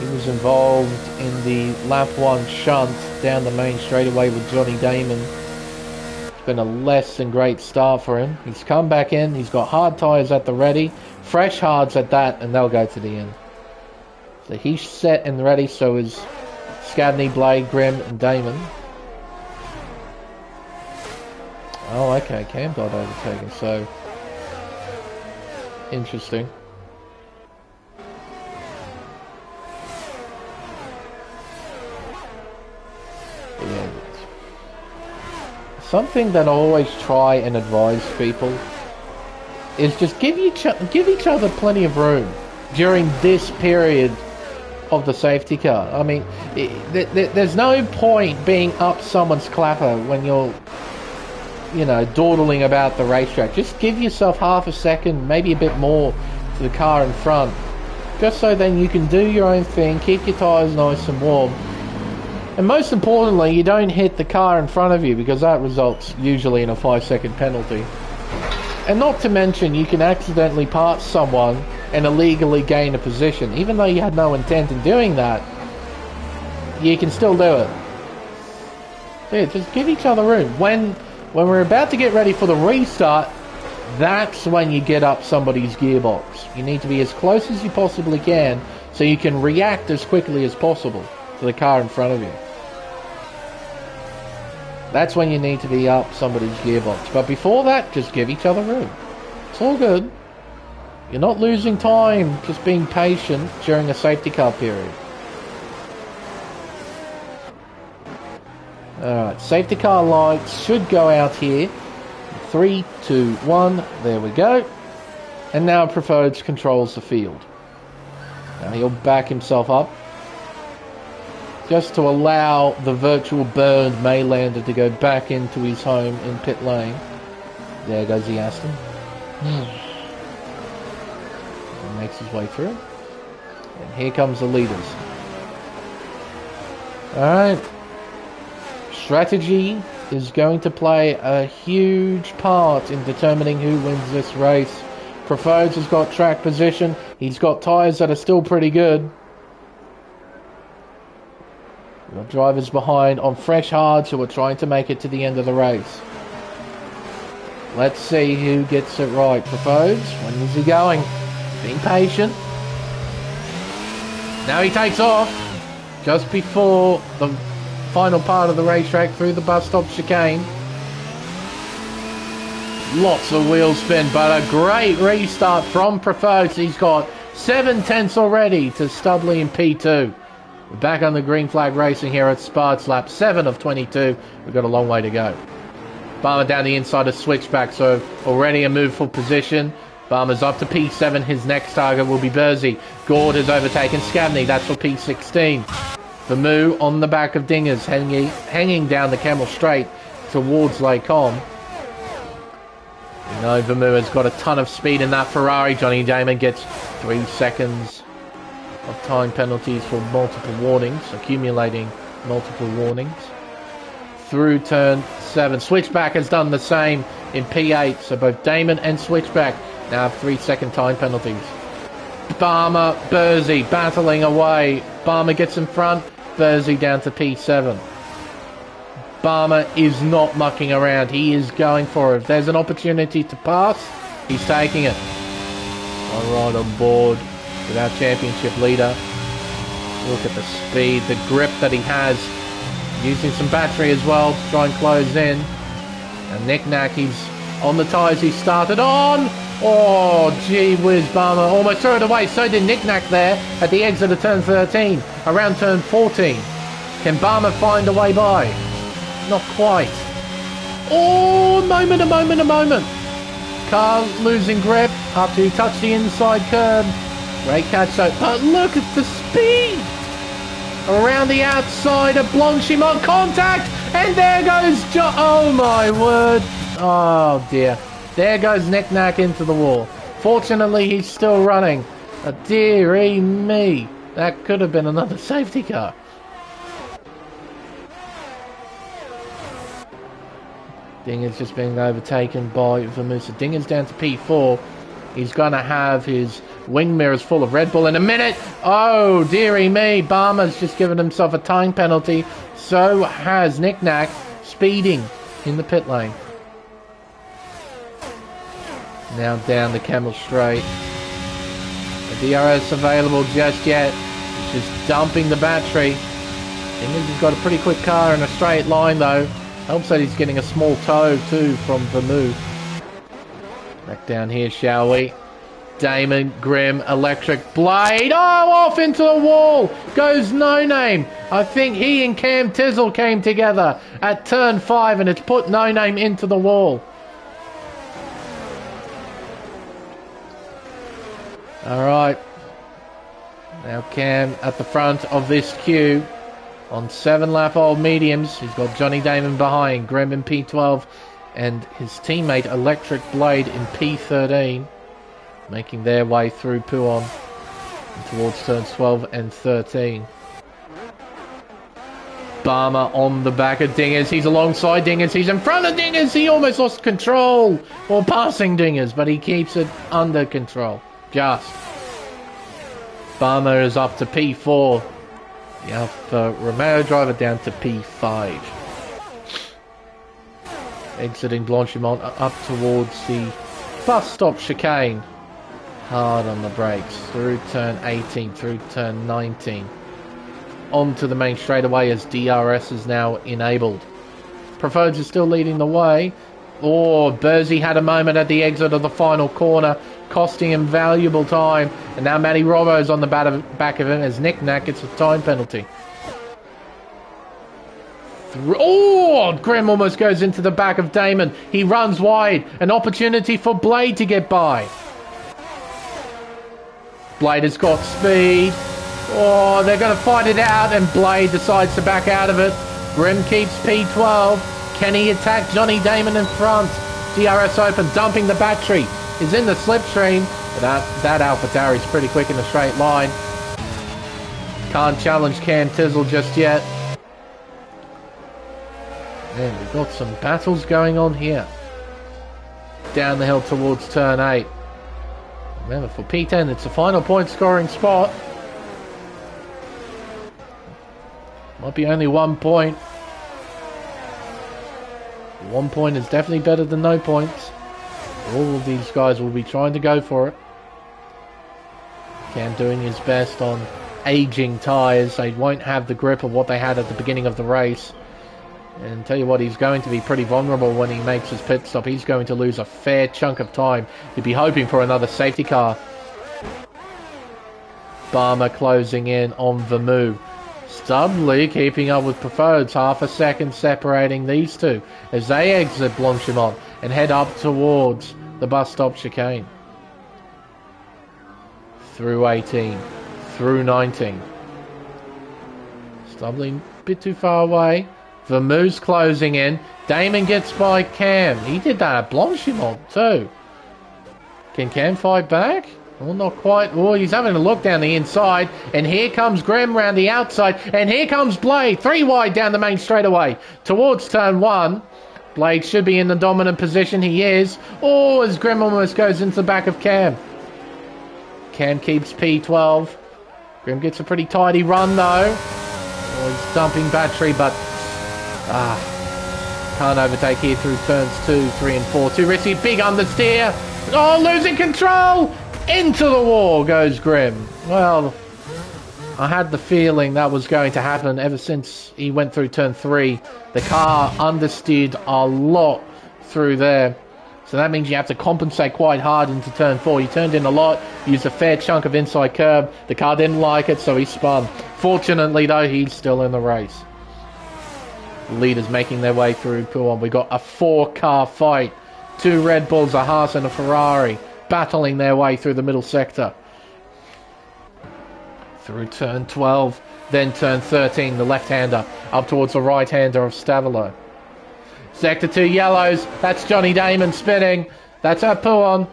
He was involved in the lap 1 shunt down the main straightaway with Johnny Damon. It's been a less than great start for him. He's come back in, he's got hard tyres at the ready, fresh hards at that, and they'll go to the end. So he's set and ready, so is Scabney, Blade, Grimm, and Damon. Oh, okay, Cam got overtaken, so interesting. Yeah. Something that I always try and advise people is just give each other plenty of room during this period of the safety car. I mean, there's no point being up someone's clapper when you're, you know, dawdling about the racetrack. Just give yourself half a second, maybe a bit more, to the car in front, just so then you can do your own thing, keep your tyres nice and warm, and most importantly, you don't hit the car in front of you, because that results usually in a 5-second penalty. And not to mention, you can accidentally pass someone and illegally gain a position. Even though you had no intent in doing that, you can still do it. So yeah, just give each other room. When we're about to get ready for the restart, that's when you get up somebody's gearbox. You need to be as close as you possibly can so you can react as quickly as possible to the car in front of you. That's when you need to be up somebody's gearbox. But before that, just give each other room. It's all good. You're not losing time, just being patient during a safety car period. Alright, safety car lights should go out here. 3, 2, 1, there we go. And now Preferred controls the field. Now he'll back himself up, just to allow the virtual burned Maylander to go back into his home in pit lane. There goes the Aston. And makes his way through. And here comes the leaders. Alright. Strategy is going to play a huge part in determining who wins this race. Preferred has got track position. He's got tyres that are still pretty good. We've got drivers behind on fresh hards who are trying to make it to the end of the race. Let's see who gets it right. Preferred, when is he going? Being patient. Now he takes off just before the final part of the racetrack through the bus stop chicane. Lots of wheel spin, but a great restart from Preferred. He's got 7 tenths already to Studley in P2. We're back on the green flag racing here at Spa. It's lap 7 of 22. We've got a long way to go. Barmer down the inside of switchback, so already a move for position. Barmer's up to P7. His next target will be Bursey. Gord has overtaken Scabney. That's for P16. Vermoo on the back of Dingers, hanging down the Camel Straight towards Lake Com. You know, Vermoo has got a ton of speed in that Ferrari. Johnny Damon gets 3 seconds of time penalties for multiple warnings, accumulating multiple warnings. Through turn 7. Switchback has done the same in P8, so both Damon and Switchback now have 3-second time penalties. Barmer, Bursey battling away. Barmer gets in front, Bursey down to P7. Barmer is not mucking around. He is going for it. If there's an opportunity to pass, he's taking it. All right, on board with our championship leader. Look at the speed, the grip that he has. Using some battery as well to try and close in. And Nick Nack, he's on the tyres he started on. Oh, gee whiz, Barmer almost threw it away. So did Nick Nack there at the exit of turn 13. Around turn 14. Can Barmer find a way by? Not quite. Oh, a moment. Car losing grip. Up to touch the inside curb. Great catch though. But look at the speed. Around the outside of Blanchimont. Contact. And there goes oh my word. Oh dear. There goes Nick Nack into the wall. Fortunately, he's still running. Dearie me. That could have been another safety car. Dinger's just being overtaken by Vermusa. Dinger's down to P4. He's going to have his wing mirrors full of Red Bull in a minute. Oh, dearie me. Barmer's just given himself a time penalty. So has Nick Nack, speeding in the pit lane. Now down the Camel Straight. The DRS available just yet. It's just dumping the battery. Dinger's has got a pretty quick car in a straight line though. Helps that he's getting a small tow too from Vermoo. Back down here, shall we? Damon, Grimm, Electric Blade. Oh, off into the wall goes No Name. I think he and Cam Tizzle came together at turn 5 and it's put No Name into the wall. Alright. Now Cam at the front of this queue. On 7-lap old mediums, he's got Johnny Damon behind, Grimm in P12, and his teammate Electric Blade in P13, making their way through Puon towards turns 12 and 13. Barmer on the back of Dingers. He's alongside Dingers. He's in front of Dingers. He almost lost control while passing Dingers, but he keeps it under control. Just. Barmer is up to P4. The Alfa Romeo driver down to P5. Exiting Blanchimont up towards the bus stop chicane. Hard on the brakes. Through turn 18, through turn 19. Onto the main straightaway as DRS is now enabled. Preferred is still leading the way. Oh, Bursey had a moment at the exit of the final corner, costing him valuable time. And now Matty Robbo's on the back of him as Nick Nack gets a time penalty. Oh, Grim almost goes into the back of Damon. He runs wide. An opportunity for Blade to get by. Blade has got speed. Oh, they're going to fight it out, and Blade decides to back out of it. Grim keeps P12. Can he attack Johnny Damon in front? DRS open, dumping the battery. Is in the slipstream. But that AlphaTauri's pretty quick in a straight line. Can't challenge Cam Tizzle just yet. Man, we've got some battles going on here. Down the hill towards turn 8. Remember, for P10, it's a final point scoring spot. Might be only 1 point. 1 point is definitely better than no points. All of these guys will be trying to go for it. Cam doing his best on aging tyres. They won't have the grip of what they had at the beginning of the race. And tell you what, he's going to be pretty vulnerable when he makes his pit stop. He's going to lose a fair chunk of time. He'd be hoping for another safety car. Barmer closing in on Vermouth. Studley keeping up with Preferred's, half a second separating these two as they exit Blanchimont and head up towards the bus stop chicane. Through 18, through 19. Studley a bit too far away. Vermouth's closing in. Damon gets by Cam. He did that at Blanchimont too. Can Cam fight back? Well, not quite. Oh, he's having a look down the inside. And here comes Graham round the outside. And here comes Blade. 3 wide down the main straightaway. Towards turn 1. Blade should be in the dominant position. He is. Oh, as Graham almost goes into the back of Cam. Cam keeps P12. Graham gets a pretty tidy run though. Oh, he's dumping battery, but can't overtake here through turns 2, 3 and 4. Too risky. Big understeer. Oh, losing control. Into the wall goes Grim. Well, I had the feeling that was going to happen ever since he went through turn 3. The car understeered a lot through there. So that means you have to compensate quite hard into turn 4. He turned in a lot, used a fair chunk of inside curb. The car didn't like it, so he spun. Fortunately, though, he's still in the race. Leaders making their way through Pouhon. We got a 4-car fight. 2 Red Bulls, a Haas and a Ferrari, battling their way through the middle sector. Through turn 12, then turn 13, the left-hander, up towards the right-hander of Stavilo. Sector 2 yellows, that's Johnny Damon spinning. That's at Pouhon.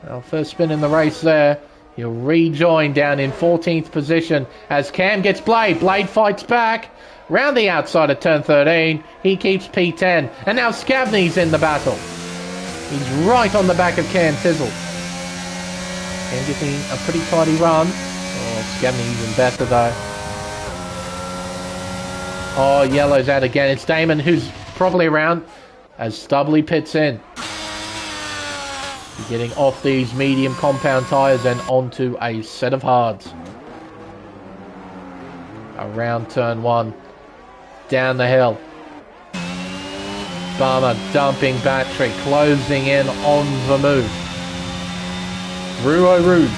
Our first spin in the race there. He'll rejoin down in 14th position as Cam gets Blade. Blade fights back. Round the outside of turn 13, he keeps P10. And now Scavney's in the battle. He's right on the back of Cam Tizzle. Cam getting a pretty tidy run. Oh, Scavney even better though. Oh, yellow's out again. It's Damon who's probably around as Stubley pits in. Getting off these medium compound tyres and onto a set of hards. Around turn 1. Down the hill. Barmer dumping battery, closing in on Vermouth. Through Eau Rouge.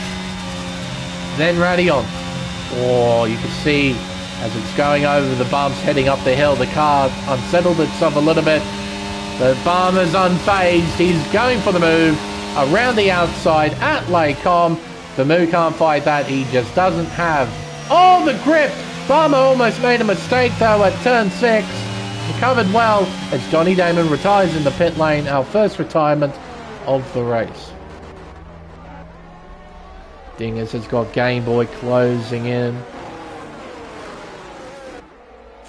Then Radion. Oh, you can see as it's going over the bumps, heading up the hill, the car unsettled itself a little bit. The Barmer's unfazed. He's going for the move. Around the outside at Lecom. Vermouth can't fight that. He just doesn't have. Oh, the grip! Barmer almost made a mistake though at turn 6. Recovered well as Johnny Damon retires in the pit lane. Our first retirement of the race. Dinges has got Game Boy closing in.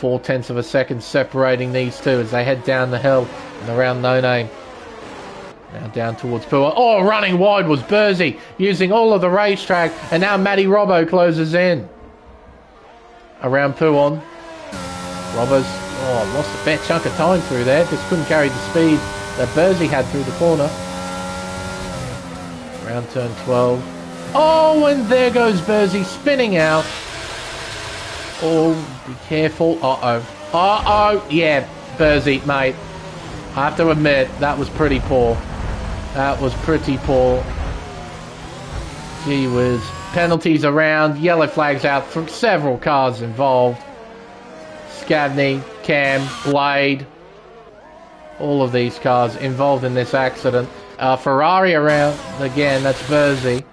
0.4 of a second separating these two as they head down the hill and around No Name. Now down towards Pouhon. Oh, running wide was Bursey, using all of the racetrack, and now Matty Robbo closes in. Around Pouhon. Robbo's lost a fair chunk of time through there. Just couldn't carry the speed that Bursey had through the corner. Around turn 12. Oh, and there goes Bursey spinning out. Oh, be careful. Uh-oh. Uh-oh. Yeah, Bursey, mate. I have to admit, that was pretty poor. That was pretty poor. Gee whiz. Penalties around. Yellow flags out from several cars involved. Scavney, Cam, Blade, all of these cars involved in this accident. Ferrari around again, that's Verzi,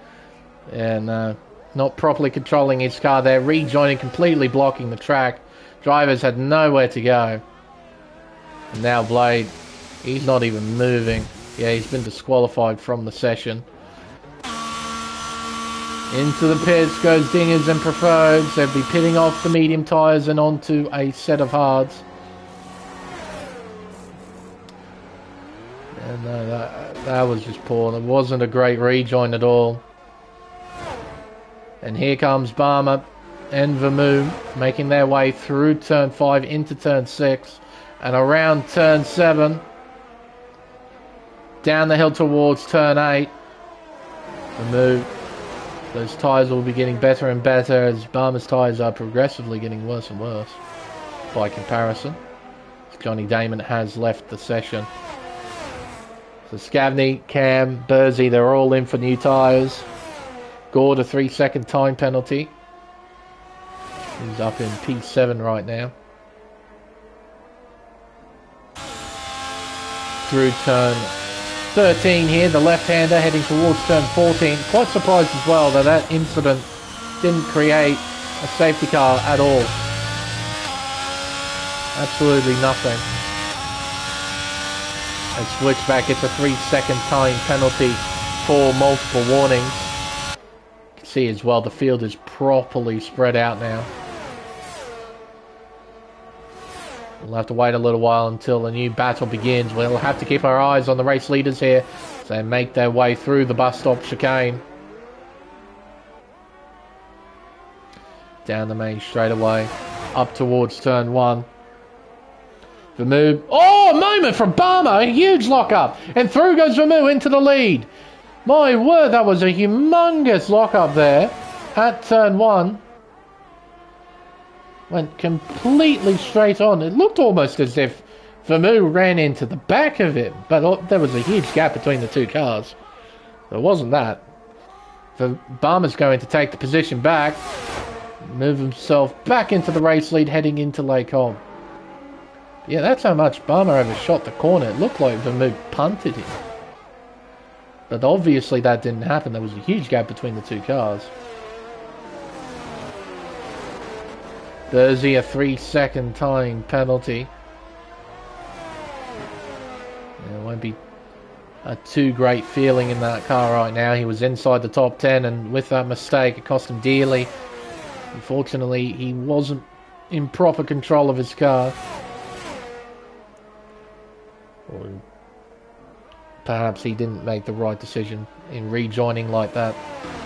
and not properly controlling his car there, rejoining, completely blocking the track. Drivers had nowhere to go. And now Blade, he's not even moving. Yeah, he's been disqualified from the session. Into the pits goes Dingers and Preferreds. They'll be pitting off the medium tyres and onto a set of hards. And that was just poor. It wasn't a great rejoin at all. And here comes Barmer and Vermoo making their way through turn 5 into turn 6 and around turn 7. Down the hill towards turn 8. Vermoo. Those tyres will be getting better and better as Barmer's tyres are progressively getting worse and worse by comparison. Johnny Damon has left the session. So Scavney, Cam, Bursey, they're all in for new tyres. Gord, a 3-second time penalty. He's up in P7 right now. Through turn 13 here, the left-hander heading towards turn 14. Quite surprised as well that that incident didn't create a safety car at all. Absolutely nothing. A switchback gets a 3-second time penalty for multiple warnings. You can see as well the field is properly spread out now. We'll have to wait a little while until the new battle begins. We'll have to keep our eyes on the race leaders here as they make their way through the bus stop chicane. Down the main straightaway, up towards turn 1. Vermoo. Oh, a moment from Barmer. A huge lock-up. And through goes Vermoo into the lead. My word, that was a humongous lock-up there at turn 1. Went completely straight on. It looked almost as if Vermoo ran into the back of it. But there was a huge gap between the two cars. There wasn't that. Barmer's going to take the position back. Move himself back into the race lead heading into Lake Holm. Yeah, that's how much Barmer overshot the corner. It looked like Vermoo punted him. But obviously that didn't happen. There was a huge gap between the two cars. Bursey, a 3-second time penalty. It won't be a too great feeling in that car right now. He was inside the top 10, and with that mistake, it cost him dearly. Unfortunately, he wasn't in proper control of his car. Or perhaps he didn't make the right decision in rejoining like that.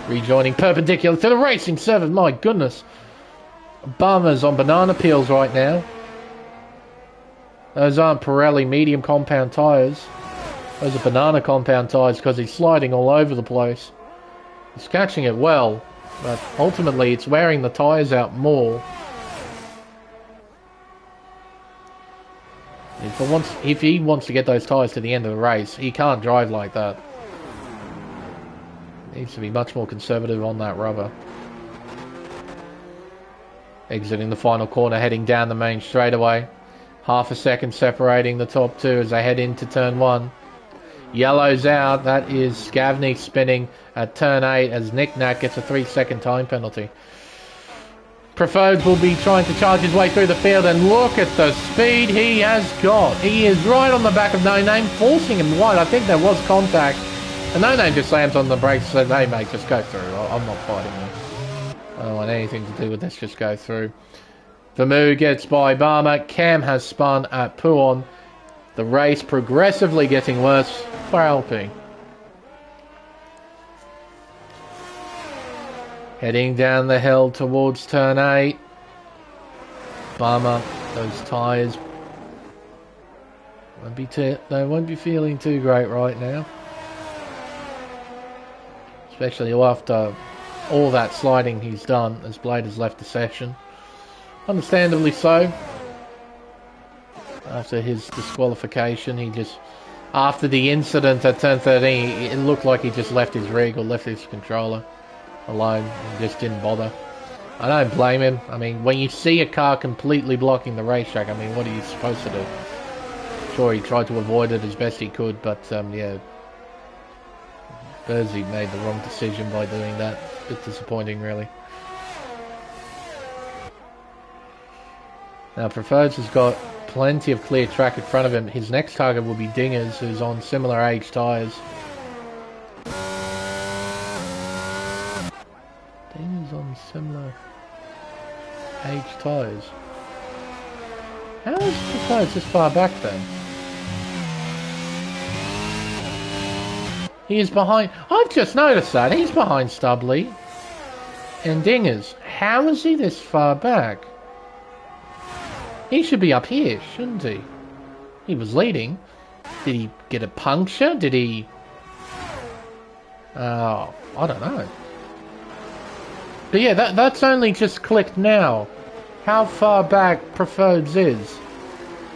Rejoining perpendicular to the racing surface. My goodness. Barmer's on banana peels right now. Those aren't Pirelli medium compound tyres. Those are banana compound tyres because he's sliding all over the place. He's catching it well, but ultimately it's wearing the tyres out more. If he wants to get those tyres to the end of the race, he can't drive like that. He needs to be much more conservative on that rubber. Exiting the final corner, heading down the main straightaway. Half a second separating the top two as they head into turn 1. Yellow's out. That is Scavney spinning at turn 8 as Nick Nat gets a 3-second time penalty. Preferred will be trying to charge his way through the field, and look at the speed he has got. He is right on the back of No Name, forcing him wide. I think there was contact. And No Name just slams on the brakes and says, hey mate, just go through. I'm not fighting you. I don't want anything to do with this, just go through. Vermoo gets by Barmer. Cam has spun at Puon. The race progressively getting worse for Alpine. Heading down the hill towards turn 8. Barmer, those tyres they won't be feeling too great right now. Especially after all that sliding he's done as Blade has left the session. Understandably so. After his disqualification, after the incident at turn 13, it looked like he just left his rig or left his controller alone and just didn't bother. I don't blame him. I mean, when you see a car completely blocking the racetrack, I mean, what are you supposed to do? Sure, he tried to avoid it as best he could, but yeah, Bersey made the wrong decision by doing that. A bit disappointing, really. Now, Preferreds has got plenty of clear track in front of him. His next target will be Dingers, who's on similar age tyres. Dingers on similar age tyres. How is Preferreds this far back then? He is behind. I've just noticed that. He's behind Stubley and Dingers. How is he this far back? He should be up here, shouldn't he? He was leading. Did he get a puncture? Did he... I don't know. But yeah, that's only just clicked now. How far back Preferreds is.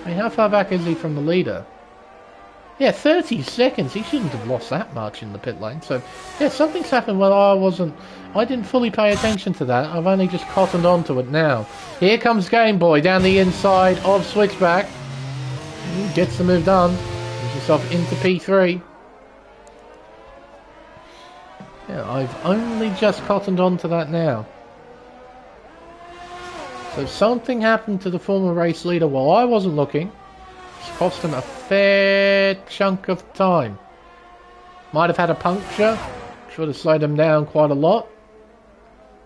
I mean, how far back is he from the leader? Yeah, 30 seconds. He shouldn't have lost that much in the pit lane. So, yeah, something's happened where I didn't fully pay attention to that. I've only just cottoned onto it now. Here comes Game Boy down the inside of Switchback. Gets the move done. Moves himself into P3. Yeah, I've only just cottoned onto that now. So something happened to the former race leader while I wasn't looking. It's cost him a fair chunk of time. Might have had a puncture. Should have slowed him down quite a lot.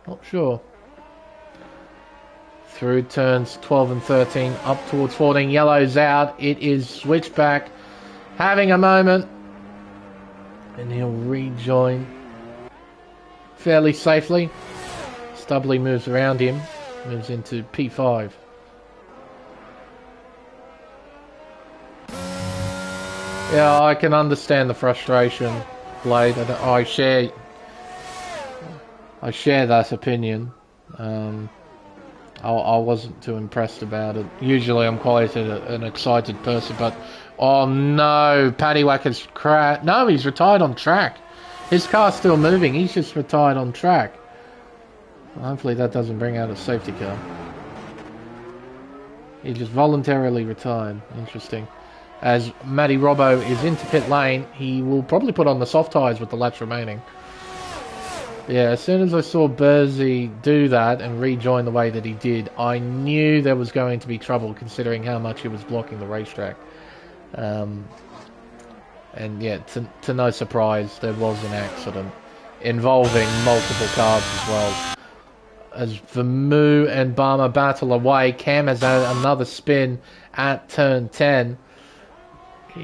Not sure. Through turns 12 and 13, up towards 14. Yellow's out. It is Switchback having a moment. And he'll rejoin fairly safely. Stubley moves around him. Moves into P5. Yeah, I can understand the frustration, Blade. I share that opinion. I wasn't too impressed about it. Usually I'm quite an excited person, but oh no, Paddywhack has crashed. No, he's retired on track. His car's still moving. He's just retired on track. Hopefully that doesn't bring out a safety car. He just voluntarily retired. Interesting. As Matty Robbo is into pit lane, he will probably put on the soft tyres with the laps remaining. Yeah, as soon as I saw Bersey do that and rejoin the way that he did, I knew there was going to be trouble considering how much he was blocking the racetrack. And yeah, to no surprise, there was an accident involving multiple cars as well. As Vermoo and Barmer battle away, Cam has had another spin at turn 10.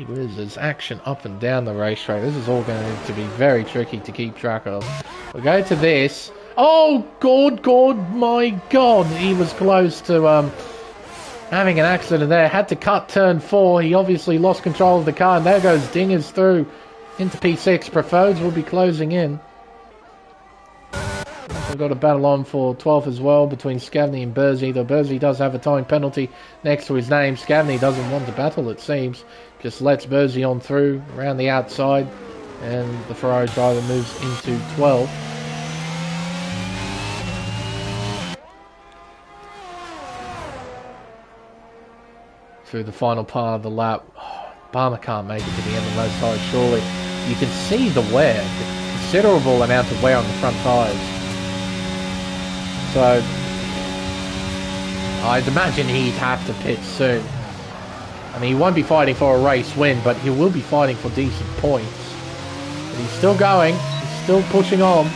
There's action up and down the racetrack. This is all going to be very tricky to keep track of. We'll go to this. Oh, God, my God. He was close to having an accident there. Had to cut turn 4. He obviously lost control of the car. And there goes Dingers through into P6. Preferreds will be closing in. We've got a battle on for 12th as well between Scavney and Bersey, though Bersey does have a time penalty next to his name. Scavney doesn't want to battle, it seems. Just lets Bersey on through around the outside, and the Ferrari driver moves into 12th. Through the final part of the lap, Barmer can't make it to the end of those tyres, surely. You can see the wear, the considerable amount of wear on the front tyres. So, I'd imagine he'd have to pit soon. I mean, he won't be fighting for a race win, but he will be fighting for decent points. But he's still going. He's still pushing on.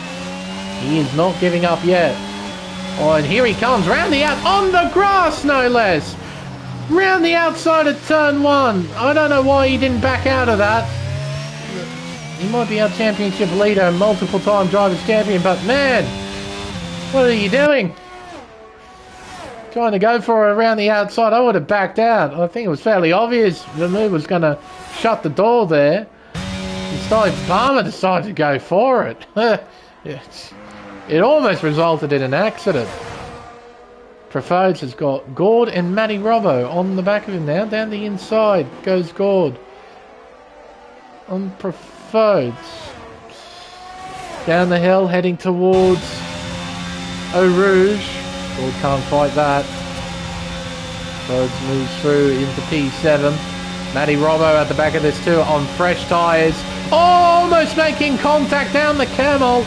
He is not giving up yet. Oh, and here he comes, round the out, on the grass, no less. Round the outside of turn 1. I don't know why he didn't back out of that. He might be our championship leader and multiple-time drivers champion, but man, what are you doing? Trying to go for it around the outside. I would have backed out. I think it was fairly obvious the move was going to shut the door there. Instead, Palmer decided to go for it. It almost resulted in an accident. Preferreds has got Gord and Matty Robbo on the back of him now. Down the inside goes Gord. On Preferreds. Down the hill, heading towards Eau Rouge. Ford can't fight that. Rhodes moves through into P7. Matty Robbo at the back of this too on fresh tyres. Almost making contact down the Camel.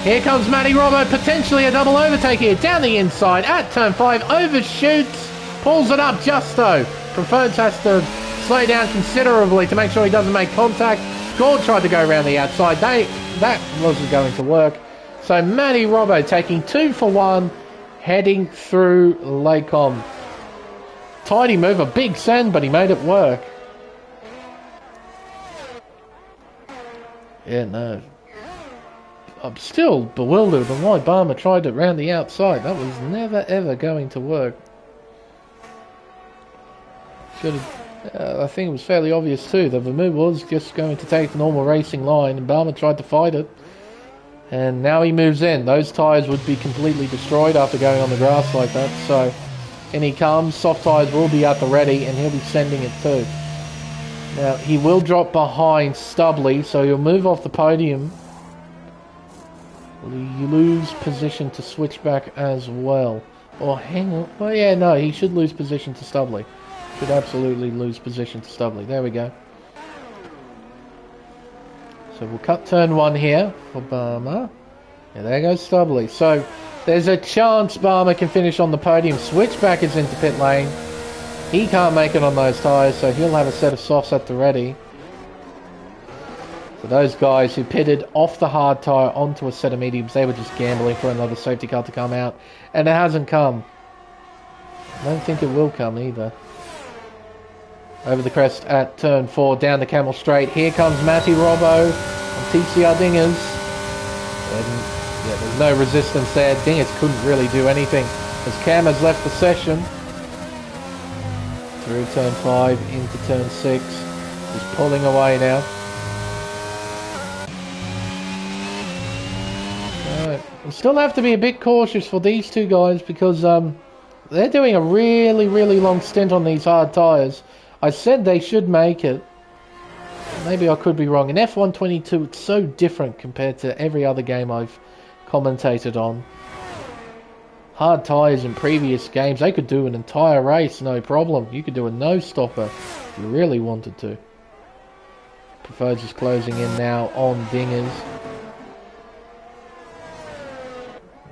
Here comes Matty Robbo, potentially a double overtake here. Down the inside at turn 5, overshoots, pulls it up just so. Preferred has to slow down considerably to make sure he doesn't make contact. Gord tried to go around the outside. That wasn't going to work. So Matty Robbo taking 2 for 1, heading through Lacombe. Tidy move, a big send, but he made it work. Yeah, no. I'm still bewildered on why Barmer tried it round the outside. That was never ever going to work. I think it was fairly obvious too that the move was just going to take the normal racing line, and Barmer tried to fight it. And now he moves in. Those tyres would be completely destroyed after going on the grass like that. So in he comes. Soft tyres will be at the ready, and he'll be sending it too. Now he will drop behind Stubley, so he'll move off the podium. You lose position to switch back as well. Or hang on. Well, yeah, no, he should lose position to Stubley. Should absolutely lose position to Stubley. There we go. So we'll cut turn 1 here for Barmer. Yeah, there goes Stubley. So there's a chance Barmer can finish on the podium. Switchback is into pit lane. He can't make it on those tyres, so he'll have a set of softs at the ready. So those guys who pitted off the hard tyre onto a set of mediums, they were just gambling for another safety car to come out. And it hasn't come. I don't think it will come either. Over the crest at turn 4, down the Camel Straight. Here comes Matty Robbo on TCR Dingers. And yeah, there's no resistance there. Dingers couldn't really do anything as Cam has left the session. Through turn 5 into turn 6. He's pulling away now. We still have to be a bit cautious for these two guys because they're doing a really, really long stint on these hard tyres. I said they should make it. Maybe I could be wrong. In F122, it's so different compared to every other game I've commentated on. Hard tyres in previous games, they could do an entire race, no problem. You could do a no-stopper if you really wanted to. Preferred's just closing in now on Dingers.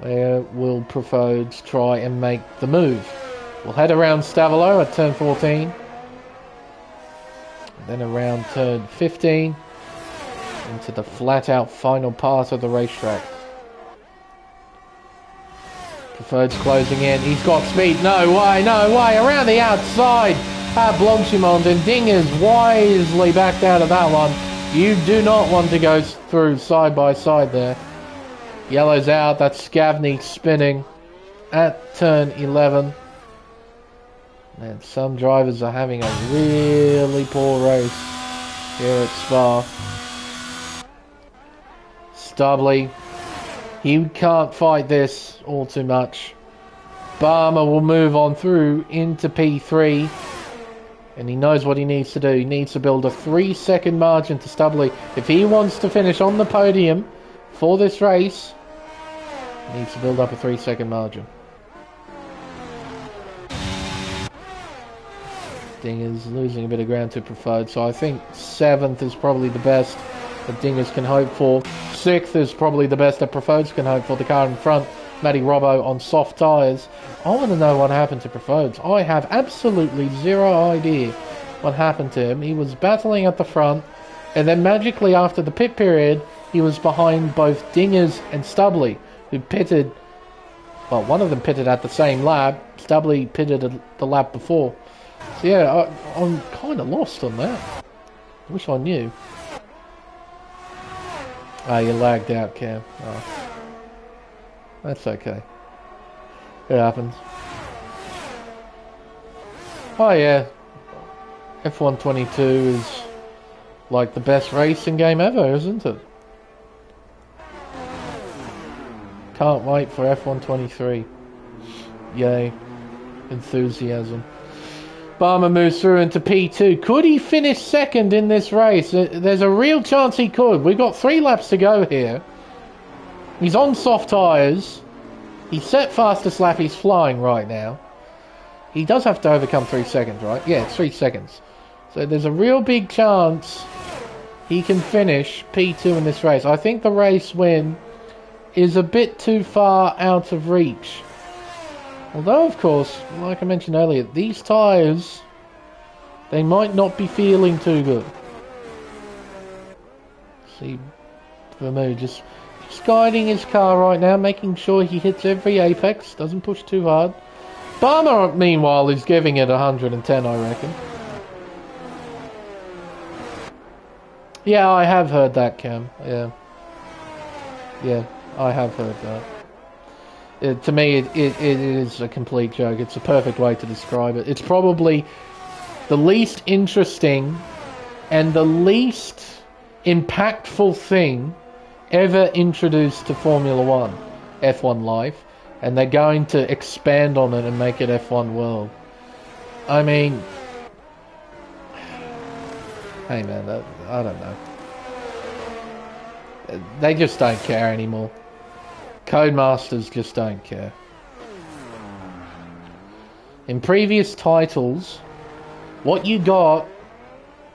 Where will Preferred's try and make the move? We'll head around Stavolo at turn 14. Then around turn 15 into the flat-out final part of the racetrack. Preferred's closing in. He's got speed. No way, no way. Around the outside at Blanchimont, and Dingers wisely backed out of that one. You do not want to go through side by side there. Yellow's out. That's Scavney spinning at turn 11. And some drivers are having a really poor race here at Spa. Stubley, he can't fight this all too much. Barmer will move on through into P3. And he knows what he needs to do. He needs to build a 3-second margin to Stubley. If he wants to finish on the podium for this race, he needs to build up a 3-second margin. Dingers losing a bit of ground to Preferred, so I think 7th is probably the best that Dingers can hope for. 6th is probably the best that Preferred can hope for. The car in front, Matty Robbo on soft tyres. I want to know what happened to Preferred. I have absolutely zero idea what happened to him. He was battling at the front, and then magically after the pit period, he was behind both Dingers and Stubley, who pitted, well, one of them pitted at the same lap. Stubley pitted the lap before. So yeah, I'm kind of lost on that. I wish I knew. Ah, you lagged out, Cam. Oh. That's okay. It happens. Oh yeah, F122 is like the best racing game ever, isn't it? Can't wait for F123. Yay. Enthusiasm. Barmer moves through into P2. Could he finish second in this race? There's a real chance he could. We've got 3 laps to go here. He's on soft tyres. He's set fastest lap. He's flying right now. He does have to overcome 3 seconds, right? Yeah, it's 3 seconds. So there's a real big chance he can finish P2 in this race. I think the race win is a bit too far out of reach. Although, of course, like I mentioned earlier, these tyres, they might not be feeling too good. See, Vermeer just guiding his car right now, making sure he hits every apex, doesn't push too hard. Barmer, meanwhile, is giving it 110, I reckon. Yeah, I have heard that, Cam. Yeah, I have heard that. To me, it is a complete joke. It's a perfect way to describe it. It's probably the least interesting and the least impactful thing ever introduced to Formula 1, F1 Life, and they're going to expand on it and make it F1 World. I mean, hey man, I don't know. They just don't care anymore. Codemasters just don't care. In previous titles, what you got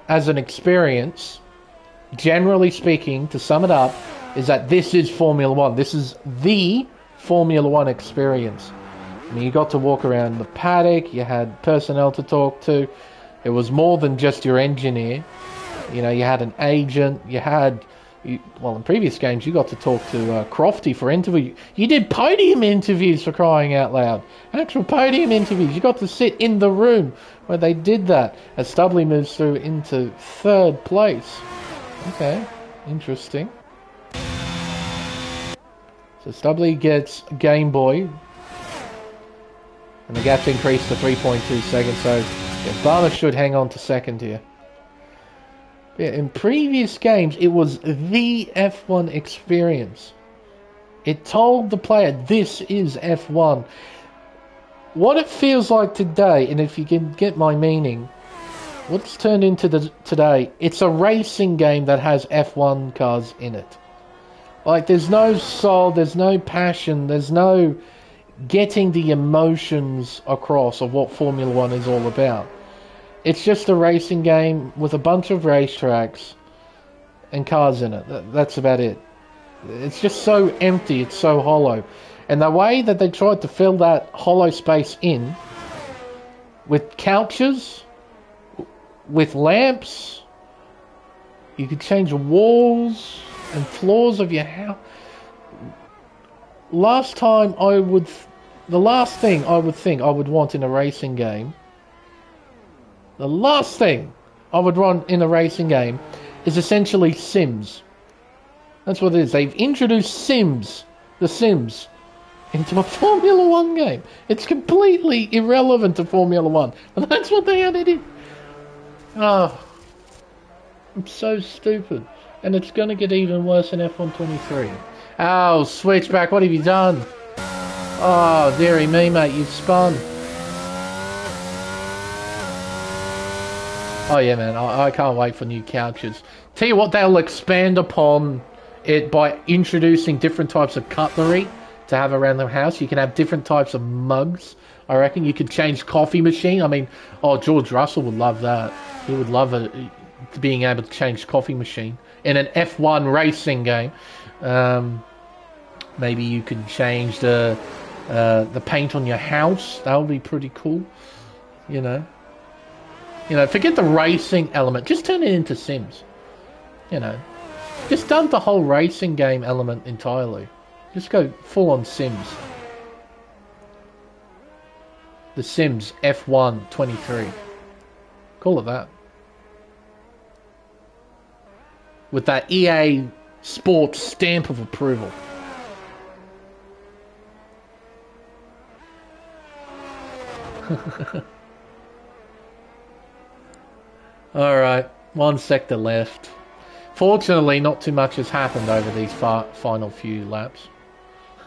as an experience, generally speaking, to sum it up, is that this is Formula 1. This is the Formula 1 experience. I mean, you got to walk around the paddock, you had personnel to talk to. It was more than just your engineer. You know, you had an agent, well, in previous games, you got to talk to Crofty for interview. You did podium interviews, for crying out loud. Actual podium interviews. You got to sit in the room where they did that as Stubley moves through into 3rd place. Okay, interesting. So Stubley gets Game Boy. And the gap's increased to 3.2 seconds, so yeah, Barber should hang on to 2nd here. Yeah, in previous games, it was the F1 experience. It told the player, this is F1. What it feels like today, and if you can get my meaning, what's turned into today, it's a racing game that has F1 cars in it. Like, there's no soul, there's no passion, there's no getting the emotions across of what Formula 1 is all about. It's just a racing game with a bunch of racetracks and cars in it. That's about it. It's just so empty, it's so hollow. And the way that they tried to fill that hollow space in with couches, with lamps, you could change the walls and floors of your house. The last thing I would think I would want in a racing game, the last thing I would want in a racing game is essentially Sims. That's what it is. They've introduced Sims, the Sims, into a Formula 1 game. It's completely irrelevant to Formula 1. And that's what they added in. Oh, I'm so stupid. And it's going to get even worse in F1 23. Oh, Switchback, what have you done? Oh, dearie me, mate, you've spun. Oh yeah, man, I can't wait for new couches. Tell you what, they'll expand upon it by introducing different types of cutlery to have around the house. You can have different types of mugs. I reckon you could change coffee machine. I mean, oh, George Russell would love that. He would love being able to change coffee machine in an F1 racing game. Maybe you could change the paint on your house. That would be pretty cool. You know, forget the racing element. Just turn it into Sims. You know, just dump the whole racing game element entirely. Just go full on Sims. The Sims F1 23. Call it that. With that EA Sports stamp of approval. Alright, one sector left. Fortunately, not too much has happened over these final few laps.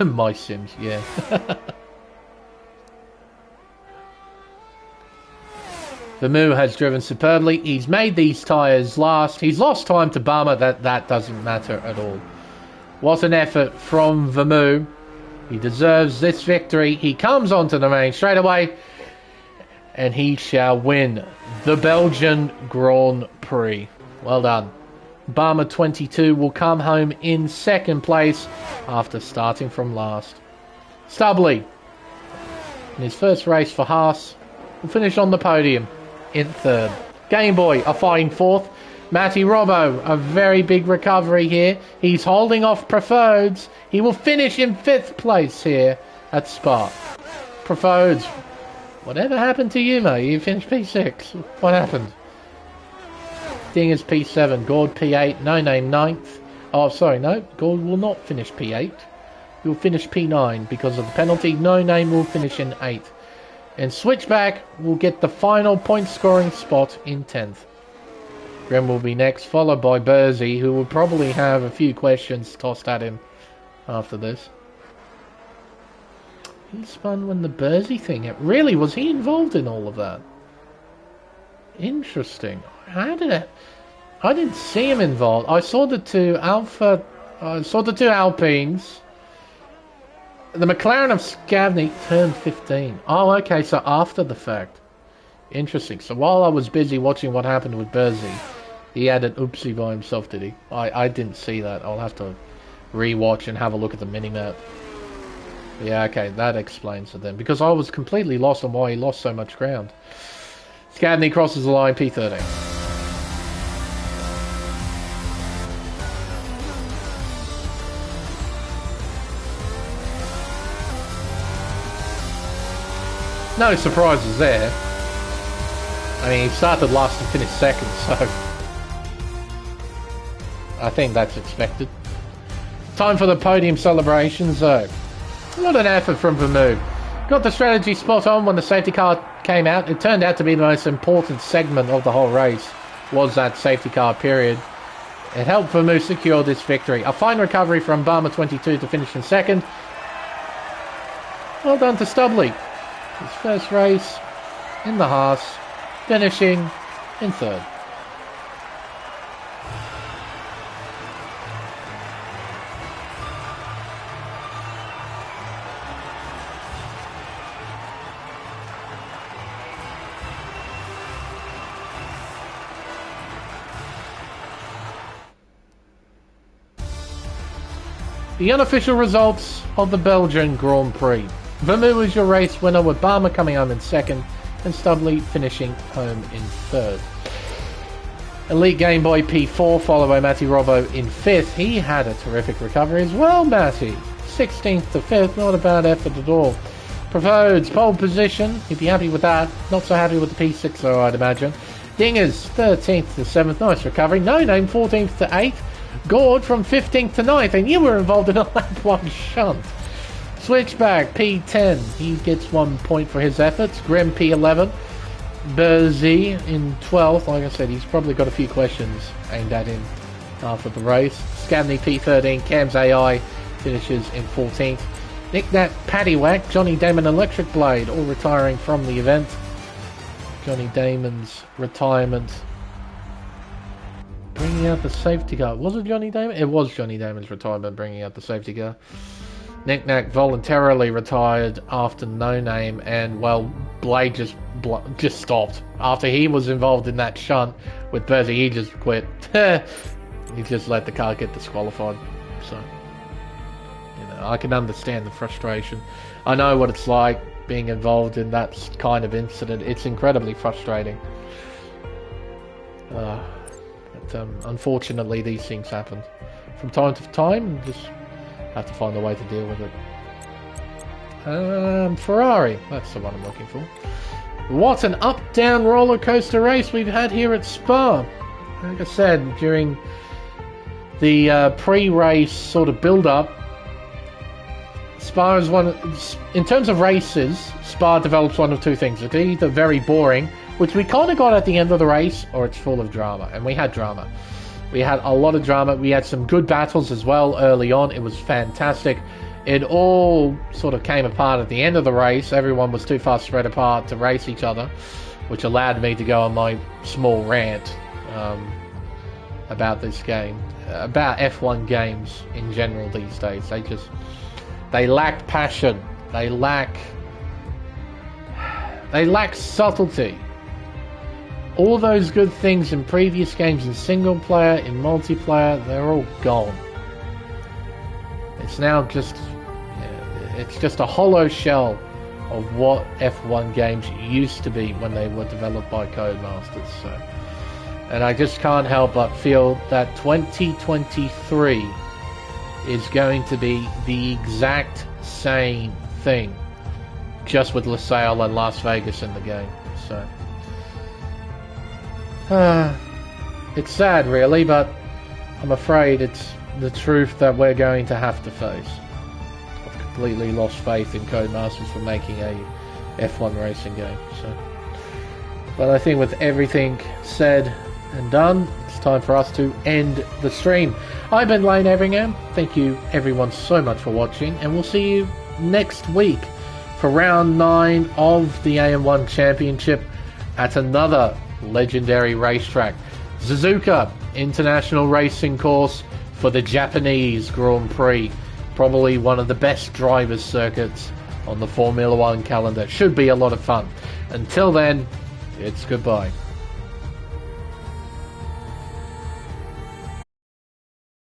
My Sims, yeah. Vermeer has driven superbly. He's made these tyres last. He's lost time to Barmer. That doesn't matter at all. What an effort from Vermeulen. He deserves this victory. He comes onto the main straight away, and he shall win the Belgian Grand Prix. Well done. Barmer 22 will come home in second place after starting from last. Stubley, in his first race for Haas, will finish on the podium in third. Game Boy, a fine fourth. Matty Robbo, a very big recovery here. He's holding off Preferreds. He will finish in fifth place here at Spa. Preferreds, whatever happened to you, mate? You finished P6. What happened? Dinger's P7, Gord P8, No Name 9th. Oh, sorry, no. Gord will not finish P8. He will finish P9 because of the penalty. No Name will finish in 8th. And Switchback will get the final point scoring spot in 10th. Graham will be next, followed by Bursey, who will probably have a few questions tossed at him after this. He spun when the Bursey thing... Really, was he involved in all of that? Interesting. How did it... I didn't see him involved. I saw the two Alpines. The McLaren of Scavney turned 15. Oh, okay, so after the fact. Interesting. So while I was busy watching what happened with Bursey, he had an oopsie by himself, did he? I didn't see that. I'll have to re-watch and have a look at the minimap. Yeah, okay, that explains it then. Because I was completely lost on why he lost so much ground. Scavney crosses the line, P13. No surprises there. I mean, he started last and finished second, so I think that's expected. Time for the podium celebrations, though. What an effort from Vermeulen. Got the strategy spot on when the safety car came out. It turned out to be the most important segment of the whole race, was that safety car period. It helped Vermeulen secure this victory. A fine recovery from Barmer 22 to finish in second. Well done to Stubley. His first race in the Haas, finishing in third. The unofficial results of the Belgian Grand Prix. Vermeulen was your race winner, with Barmer coming home in second and Stubley finishing home in third. Elite Game Boy P4, followed by Matty Robbo in fifth. He had a terrific recovery as well, Matty. 16th to 5th, not a bad effort at all. Preferreds, pole position, he'd be happy with that. Not so happy with the P6 though, I'd imagine. Dingers, 13th to 7th, nice recovery. No Name, 14th to 8th. Gord from 15th to 9th, and you were involved in a lap 1 shunt. Switchback, P10, he gets 1 point for his efforts. Grim, P11. Bursey in 12th. Like I said, he's probably got a few questions aimed at him after the race. Scavney, P13. Cam's AI finishes in 14th. Nick Nat, Paddywhack, Johnny Damon, Electric Blade, all retiring from the event. Johnny Damon's retirement. Bringing out the safety car. Was it Johnny Damon? It was Johnny Damon's retirement bringing out the safety car. Nick Nack voluntarily retired after No Name, and well, Blade just stopped after he was involved in that shunt with Bursey. He just quit. He just let the car get disqualified. So, you know, I can understand the frustration. I know what it's like being involved in that kind of incident. It's incredibly frustrating. But unfortunately, these things happen from time to time. Just have to find a way to deal with it. Ferrari, that's the one I'm looking for. What an up-down roller coaster race we've had here at Spa. Like I said, during the pre-race sort of build-up, Spa is in terms of races, Spa develops one of two things. It's either very boring, which we kind of got at the end of the race, or it's full of drama. And we had drama. We had a lot of drama. We had some good battles as well early on. It was fantastic. It all sort of came apart at the end of the race. Everyone was too far spread apart to race each other, which allowed me to go on my small rant. about this game, about F1 games in general these days. They lack passion. They lack subtlety. All those good things in previous games, in single player, in multiplayer, they're all gone. It's now just a hollow shell of what F1 games used to be when they were developed by Codemasters. So, and I just can't help but feel that 2023 is going to be the exact same thing, just with LaSalle and Las Vegas in the game. So, it's sad, really, but I'm afraid it's the truth that we're going to have to face. I've completely lost faith in Codemasters for making a F1 racing game. So, but I think with everything said and done, it's time for us to end the stream. I've been Lane Everingham. Thank you everyone so much for watching, and we'll see you next week for round 9 of the AM1 Championship at another legendary racetrack, Suzuka International Racing Course, for the Japanese Grand Prix. Probably one of the best drivers circuits on the Formula 1 calendar. Should be a lot of fun. Until then, it's goodbye.